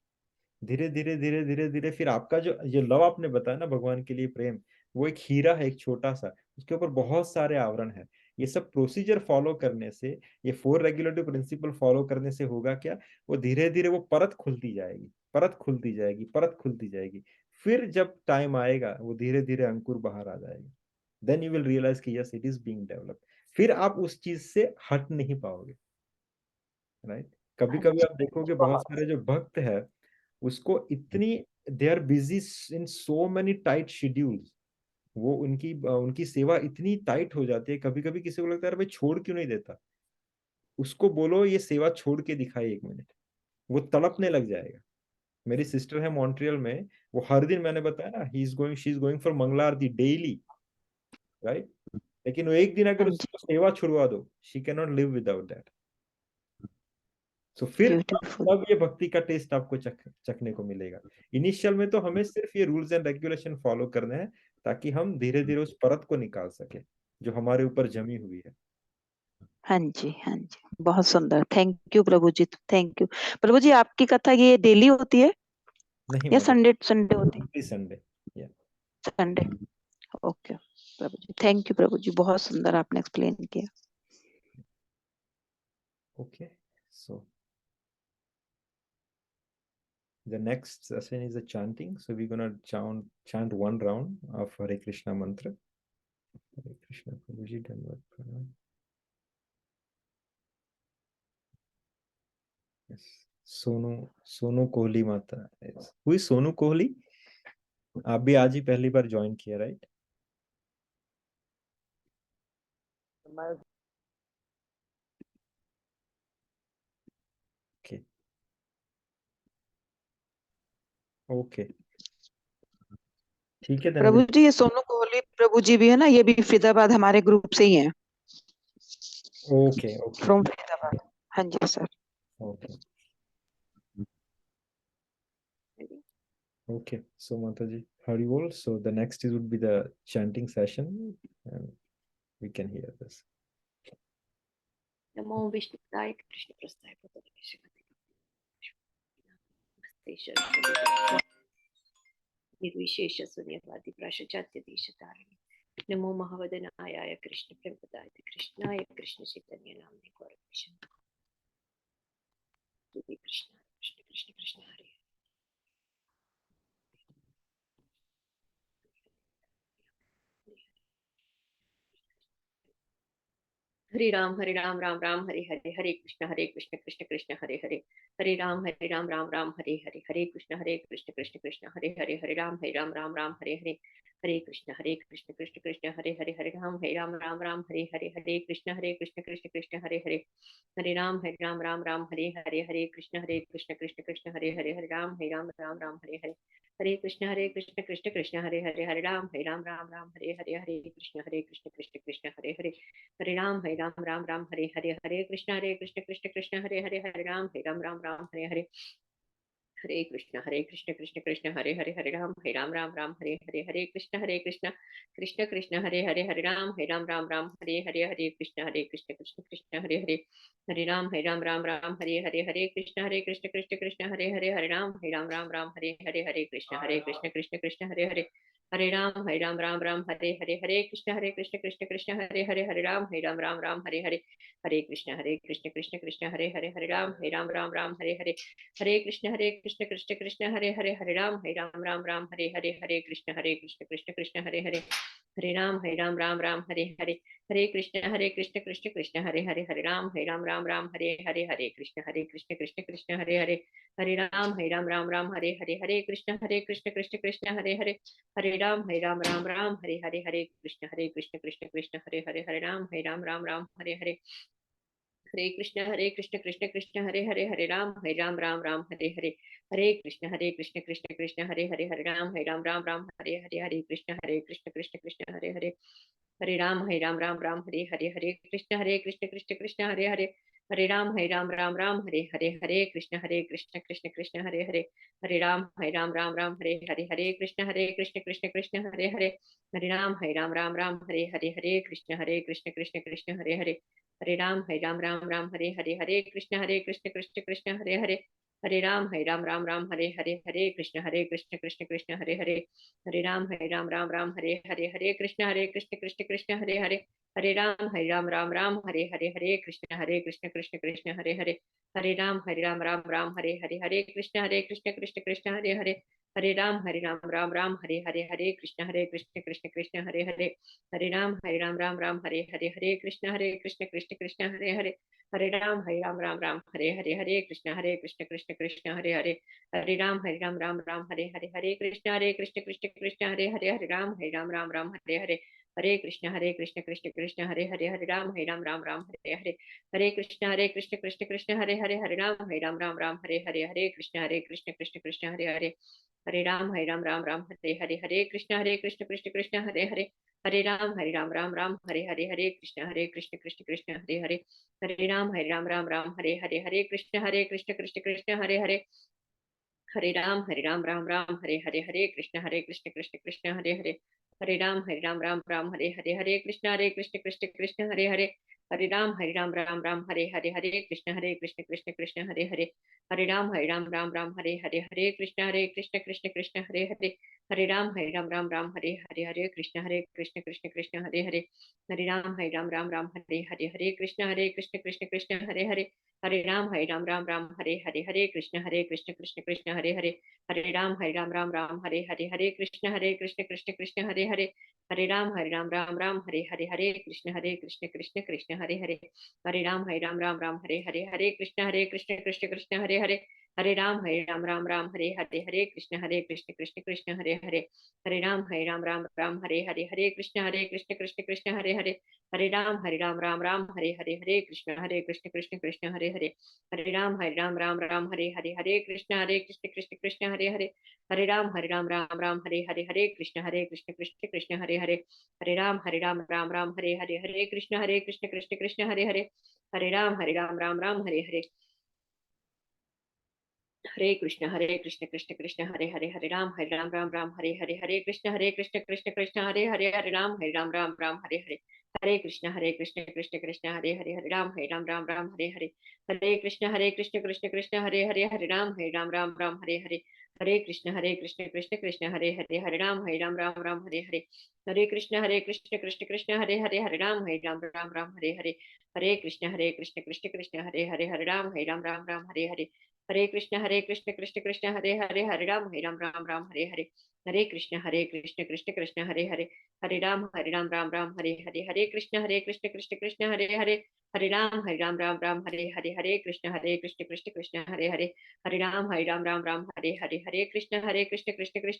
Speaker 6: धीरे धीरे धीरे धीरे धीरे फिर आपका जो ये लव आपने बताया ना भगवान के लिए प्रेम, वो एक हीरा है, एक छोटा सा, उसके ऊपर बहुत सारे आवरण है. ये सब प्रोसीजर फॉलो करने से, ये 4 रेगुलेटिव प्रिंसिपल फॉलो करने से होगा क्या, वो धीरे धीरे वो परत खुलती जाएगी, परत खुलती जाएगी, परत खुलती जाएगी. फिर जब टाइम आएगा वो धीरे धीरे अंकुर बाहर आ जाएगा. देन यू विल रियलाइज कि yes it is being developed. फिर आप उस चीज से हट नहीं पाओगे, राइट? कभी कभी आप देखोगे बहुत सारे जो भक्त है उसको इतनी, they are busy in so many tight schedules, वो उनकी उनकी सेवा इतनी टाइट हो जाती है, कभी कभी किसी को लगता है भाई छोड़ क्यों नहीं देता. उसको बोलो ये सेवा छोड़ के दिखाए 1 मिनट, वो तड़पने लग जाएगा. मेरी सिस्टर है मॉन्ट्रियल में, वो हर दिन, मैंने बताया ना, she is going for Mangla Aarti daily, right? लेकिन वो एक दिन अगर उसको सेवा छुड़वा दो, she can not live without that. So फिर तब ये भक्ति का टेस्ट आपको चखने को मिलेगा. इनिशियल में तो हमें सिर्फ ये रूल्स एंड रेगुलेशन फॉलो करने हैं ताकि हम धीरे धीरे उस परत को निकाल सके जो हमारे ऊपर जमी हुई है.
Speaker 7: हाँ जी, हाँ जी, बहुत सुंदर। Thank you Prabhu ji, thank you Prabhu ji. आपकी कथा ये डेली होती है
Speaker 6: नहीं
Speaker 7: या
Speaker 6: मदर,
Speaker 7: संडे संडे होती है?
Speaker 6: Every Sunday. या
Speaker 7: Sunday. Okay Prabhu ji, thank you Prabhu ji, बहुत सुंदर आपने एक्सप्लेन किया।
Speaker 6: okay, so the next session is a chanting, so we're gonna chant one round of Hare Krishna mantra. Hare Krishna Prabhuji, Dhanavad Pranam. Yes. Sonu Kohli माता। हुई सोनू कोहली, आप भी आज ही पहली बार ज्वाइन किया, राइट? ओके ओके, ठीक है
Speaker 7: प्रभु जी, ये सोनू कोहली प्रभु जी भी है ना, ये भी फरीदाबाद हमारे ग्रुप से ही हैं,
Speaker 6: ओके ओके
Speaker 7: फ्रॉम फरीदाबाद। हाँ जी sir.
Speaker 6: Okay okay, so Mataji, Hari Bol. So the next is would be the chanting session, and we can hear this.
Speaker 4: नमो विष्णुपदाय कृष्ण प्रस्थाय निर्विशेष शून्यवादी प्राशचात्य देशतारिणी नमो महावदनाय कृष्ण प्रेमपदाय कृष्णाय कृष्ण चैतन्य नामने गौरकृष्ण कृष्ण कृष्ण कृष्ण कृष्ण हरे हरे राम राम राम हरे हरे, हरे कृष्ण कृष्ण कृष्ण हरे हरे, हरे राम राम हरे हरे, हरे कृष्ण कृष्ण कृष्ण हरे हरे, हरे राम राम हरे हरे, हरे कृष्ण कृष्ण कृष्ण हरे हरे, हरे राम राम हरे हरे, हरे कृष्ण कृष्ण कृष्ण हरे हरे, हरे राम राम हरे हरे, हरे कृष्ण कृष्ण कृष्ण हरे हरे, हरे राम राम हरे हरे, हरे कृष्ण कृष्ण कृष्ण हरे हरे, हरे राम राम हरे हरे, हरे कृष्ण कृष्ण कृष्ण हरे हरे, हरे राम राम हरे हरे, हरे कृष्ण कृष्ण कृष्ण हरे हरे, हरे राम राम हरे हरे, हरे कृष्ण कृष्ण कृष्ण हरे हरे, हरे राम राम हरे हरे, हरे कृष्ण कृष्ण कृष्ण हरे हरे, हरे राम राम हरे हरे, हरे कृष्ण कृष्ण कृष्ण हरे हरे, हरे राम राम हरे हरे, हरे कृष्ण कृष्ण कृष्ण हरे हरे, हरे राम राम हरे हरे, हरे कृष्ण कृष्ण कृष्ण हरे हरे, हरे राम राम हरे हरे, हरे कृष्ण कृष्ण कृष्ण हरे हरे, हरे राम राम हरे हरे, हरे कृष्ण कृष्ण कृष्ण हरे हरे, हरे राम राम हरे हरे, हरे कृष्ण कृष्ण कृष्ण हरे हरे, हरे राम राम हरे हरे, हरे कृष्ण कृष्ण कृष्ण हरे हरे, हरे राम राम हरे हरे, हरे कृष्ण कृष्ण कृष्ण हरे हरे, हरे राम राम हरे हरे, हरे कृष्ण कृष्ण कृष्ण हरे हरे, हरे राम राम हरे हरे, हरे कृष्ण कृष्ण कृष्ण हरे हरे, हरे राम राम हरे हरे, हरे कृष्ण कृष्ण कृष्ण हरे हरे, हरे राम राम हरे हरे, हरे कृष्ण कृष्ण कृष्ण हरे हरे, हरे राम राम हरे हरे, हरे कृष्ण कृष्ण कृष्ण हरे हरे, हरे राम राम हरे हरे, हरे कृष्ण कृष्ण कृष्ण हरे हरे, हरे राम राम हरे हरे, हरे कृष्ण कृष्ण कृष्ण हरे हरे, हरे राम राम हरे हरे, हरे कृष्ण कृष्ण कृष्ण हरे हरे, हरे राम राम हरे हरे, हरे कृष्ण कृष्ण कृष्ण हरे हरे, हरे राम राम हरे हरे, हरे कृष्ण कृष्ण कृष्ण हरे हरे, हरे राम राम हरे हरे, हरे कृष्ण कृष्ण कृष्ण हरे हरे, हरे राम राम हरे हरे, हरे कृष्ण कृष्ण कृष्ण हरे हरे, हरे राम राम हरे हरे, हरे कृष्ण कृष्ण कृष्ण हरे हरे, हरे राम राम हरे हरे, हरे कृष्ण कृष्ण कृष्ण हरे हरे, हरे राम राम हरे हरे, हरे कृष्ण कृष्ण कृष्ण हरे हरे, हरे राम राम हरे हरे, हरे कृष्ण कृष्ण कृष्ण हरे हरे, हरे राम राम हरे हरे, हरे कृष्ण कृष्ण कृष्ण हरे हरे, हरे राम राम हरे हरे, हरे कृष्ण कृष्ण कृष्ण हरे हरे, हरे राम राम हरे हरे, हरे कृष्ण कृष्ण कृष्ण हरे हरे, हरे राम राम हरे हरे, हरे कृष्ण कृष्ण कृष्ण हरे हरे, हरे राम राम हरे हरे, हरे कृष्ण कृष्ण कृष्ण हरे हरे, हरे राम राम हरे हरे, हरे कृष्ण कृष्ण कृष्ण हरे हरे, हरे राम राम हरे हरे, हरे कृष्ण कृष्ण कृष्ण हरे हरे, हरे राम राम हरे हरे, हरे कृष्ण कृष्ण कृष्ण हरे हरे, हरे राम राम हरे हरे, हरे कृष्ण कृष्ण कृष्ण हरे हरे, हरे राम राम हरे हरे, हरे कृष्ण कृष्ण कृष्ण हरे हरे, हरे राम राम हरे हरे, हरे कृष्ण कृष्ण कृष्ण हरे हरे, हरे राम राम राम हरे हरे, हरे कृष्ण कृष्ण कृष्ण हरे हरे, हरे राम राम राम हरे हरे, हरे कृष्ण कृष्ण कृष्ण हरे हरे, हरे राम राम हरे हरे, हरे कृष्ण कृष्ण कृष्ण हरे हरे, हरे राम राम हरे हरे, हरे कृष्ण कृष्ण कृष्ण हरे हरे, हरे राम राम हरे हरे, हरे कृष्ण कृष्ण कृष्ण हरे हरे, हरे राम राम हरे हरे, हरे कृष्ण कृष्ण कृष्ण हरे हरे, हरे राम राम हरे हरे, हरे कृष्ण कृष्ण कृष्ण हरे हरे, हरे राम राम हरे हरे, हरे कृष्ण कृष्ण कृष्ण हरे हरे, हरे राम राम हरे हरे, हरे कृष्ण कृष्ण कृष्ण हरे हरे, हरे राम राम हरे हरे, हरे कृष्ण कृष्ण कृष्ण हरे हरे, हरे राम राम हरे हरे, हरे कृष्ण कृष्ण कृष्ण हरे हरे, हरे राम राम हरे हरे, हरे कृष्ण कृष्ण कृष्ण हरे हरे, हरे राम राम हरे हरे, हरे कृष्ण कृष्ण कृष्ण हरे हरे, हरे राम राम हरे हरे, हरे कृष्ण कृष्ण कृष्ण हरे हरे, हरे राम राम हरे हरे, हरे कृष्ण कृष्ण कृष्ण हरे हरे, हरे राम राम हरे हरे, हरे कृष्ण कृष्ण कृष्ण हरे हरे, हरे राम राम हरे हरे, हरे कृष्ण कृष्ण कृष्ण हरे हरे, हरे राम राम हरे हरे, हरे कृष्ण कृष्ण कृष्ण हरे हरे, हरे राम राम हरे हरे, हरे कृष्ण कृष्ण कृष्ण हरे हरे, हरे राम राम हरे हरे, हरे कृष्ण कृष्ण कृष्ण हरे हरे, हरे राम राम हरे हरे, हरे कृष्ण कृष्ण कृष्ण हरे हरे, हरे राम राम हरे हरे, हरे कृष्ण कृष्ण कृष्ण हरे हरे, हरे राम राम हरे हरे, हरे कृष्ण कृष्ण कृष्ण हरे हरे, हरे राम राम हरे हरे, हरे कृष्ण कृष्ण कृष्ण हरे हरे, हरे राम राम हरे हरे, हरे कृष्ण कृष्ण कृष्ण हरे हरे, हरे राम राम हरे हरे, हरे कृष्ण कृष्ण कृष्ण हरे हरे, हरे राम राम हरे हरे, हरे कृष्ण कृष्ण कृष्ण हरे हरे, हरे राम राम हरे हरे, हरे कृष्ण कृष्ण कृष्ण हरे हरे, हरे राम राम हरे हरे, हरे कृष्ण कृष्ण कृष्ण हरे हरे, हरे राम राम हरे हरे, हरे कृष्ण कृष्ण कृष्ण हरे हरे, हरे राम राम हरे हरे, हरे कृष्ण कृष्ण कृष्ण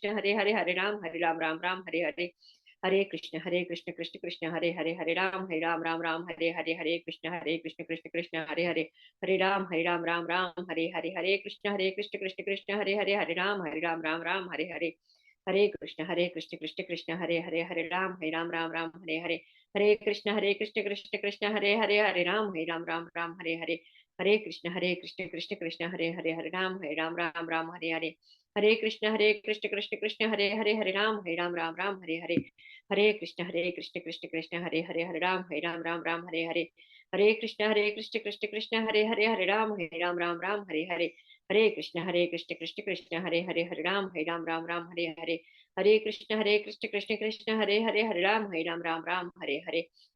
Speaker 4: हरे हरे, हरे राम राम हरे हरे, हरे कृष्ण कृष्ण कृष्ण हरे हरे, हरे राम राम हरे हरे, हरे कृष्ण कृष्ण कृष्ण हरे हरे, हरे राम राम हरे हरे, हरे कृष्ण कृष्ण कृष्ण हरे हरे, हरे राम राम हरे हरे, हरे कृष्ण कृष्ण कृष्ण हरे हरे, हरे राम राम हरे हरे, हरे कृष्ण कृष्ण कृष्ण हरे हरे, हरे राम राम हरे हरे, हरे कृष्ण कृष्ण कृष्ण हरे हरे, हरे राम राम हरे हरे, हरे कृष्ण कृष्ण कृष्ण हरे हरे, हरे राम राम हरे हरे, हरे कृष्ण कृष्ण कृष्ण हरे हरे, हरे राम राम हरे हरे, हरे कृष्ण कृष्ण कृष्ण हरे हरे, हरे राम राम हरे हरे, हरे कृष्ण कृष्ण कृष्ण हरे हरे, हरे राम राम हरे हरे, हरे कृष्ण कृष्ण कृष्ण हरे हरे, हरे राम राम हरे हरे, हरे कृष्ण कृष्ण कृष्ण हरे हरे, हरे राम राम हरे हरे,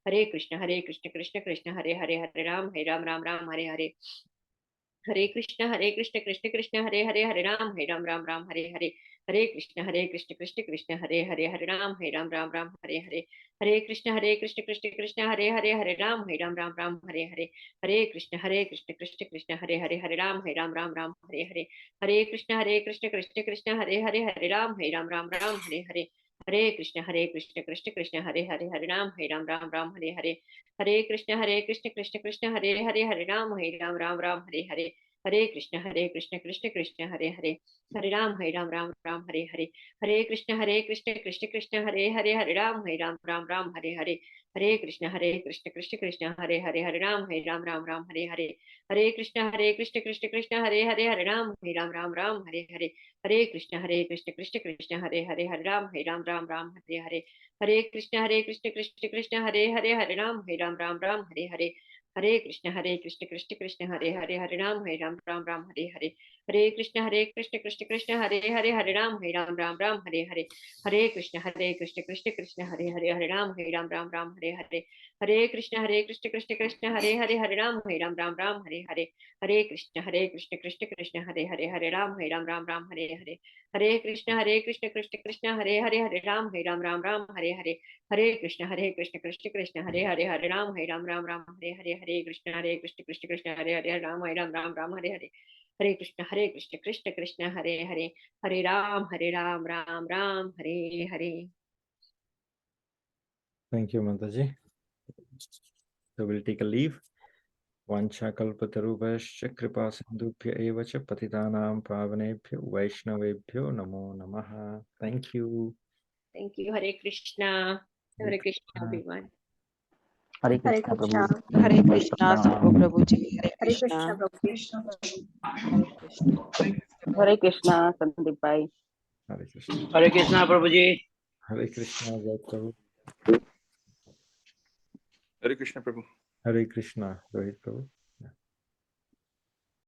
Speaker 4: हरे कृष्ण कृष्ण कृष्ण हरे हरे, हरे राम राम हरे हरे, हरे कृष्ण कृष्ण कृष्ण हरे हरे, हरे राम राम हरे हरे, हरे कृष्ण कृष्ण कृष्ण हरे हरे, हरे राम राम हरे हरे, हरे कृष्ण कृष्ण कृष्ण हरे हरे, हरे राम राम हरे हरे, हरे कृष्ण कृष्ण कृष्ण हरे हरे, हरे राम राम हरे हरे, हरे कृष्ण कृष्ण कृष्ण हरे हरे, हरे राम राम हरे हरे, हरे कृष्ण कृष्ण कृष्ण हरे हरे, हरे राम राम हरे हरे, हरे कृष्ण कृष्ण कृष्ण हरे हरे, हरे राम राम हरे हरे, हरे कृष्ण कृष्ण कृष्ण हरे हरे, हरे राम राम हरे हरे, हरे कृष्ण कृष्ण कृष्ण हरे हरे, हरे राम राम हरे हरे, हरे कृष्ण कृष्ण कृष्ण हरे हरे, हरे राम राम हरे हरे, हरे कृष्ण कृष्ण कृष्ण हरे हरे, हरे राम राम हरे हरे, हरे कृष्ण कृष्ण कृष्ण हरे हरे, हरे राम राम हरे हरे, हरे कृष्ण कृष्ण कृष्ण हरे हरे, हरे राम राम हरे हरे, हरे कृष्ण कृष्ण कृष्ण हरे हरे, हरे राम राम हरे हरे, हरे कृष्ण कृष्ण कृष्ण हरे हरे, हरे राम राम हरे हरे, हरे कृष्ण कृष्ण कृष्ण हरे हरे, हरे Ram Ram Ram Hare Hare.
Speaker 6: Thank you, Mataji. So we'll take a leave. Vanchakalpatarubhascha kripa sindhubhya eva cha patitanam pavanebhyo vaishnavebhyo namo namaha. Thank you.
Speaker 4: Thank you. Hare Krishna. Hare Krishna, everyone.
Speaker 2: Hare
Speaker 5: Hare
Speaker 2: Krishna प्रभु
Speaker 5: कृष्णा.
Speaker 2: जी,
Speaker 7: हरे कृष्णा
Speaker 2: प्रणाम।
Speaker 7: प्रभु जी, हरे
Speaker 5: हरे
Speaker 7: कृष्णा।
Speaker 5: कृष्णा प्रभु कृष्ण
Speaker 7: हरे कृष्णा।
Speaker 2: हरे कृष्णा संदीप भाई।
Speaker 6: Hare Krishna.
Speaker 8: हरे कृष्णा प्रभु जी.
Speaker 6: Hare Krishna, Jai Prabhu.
Speaker 9: हरे कृष्ण प्रभु.
Speaker 6: हरे कृष्णा रोहित प्रभु।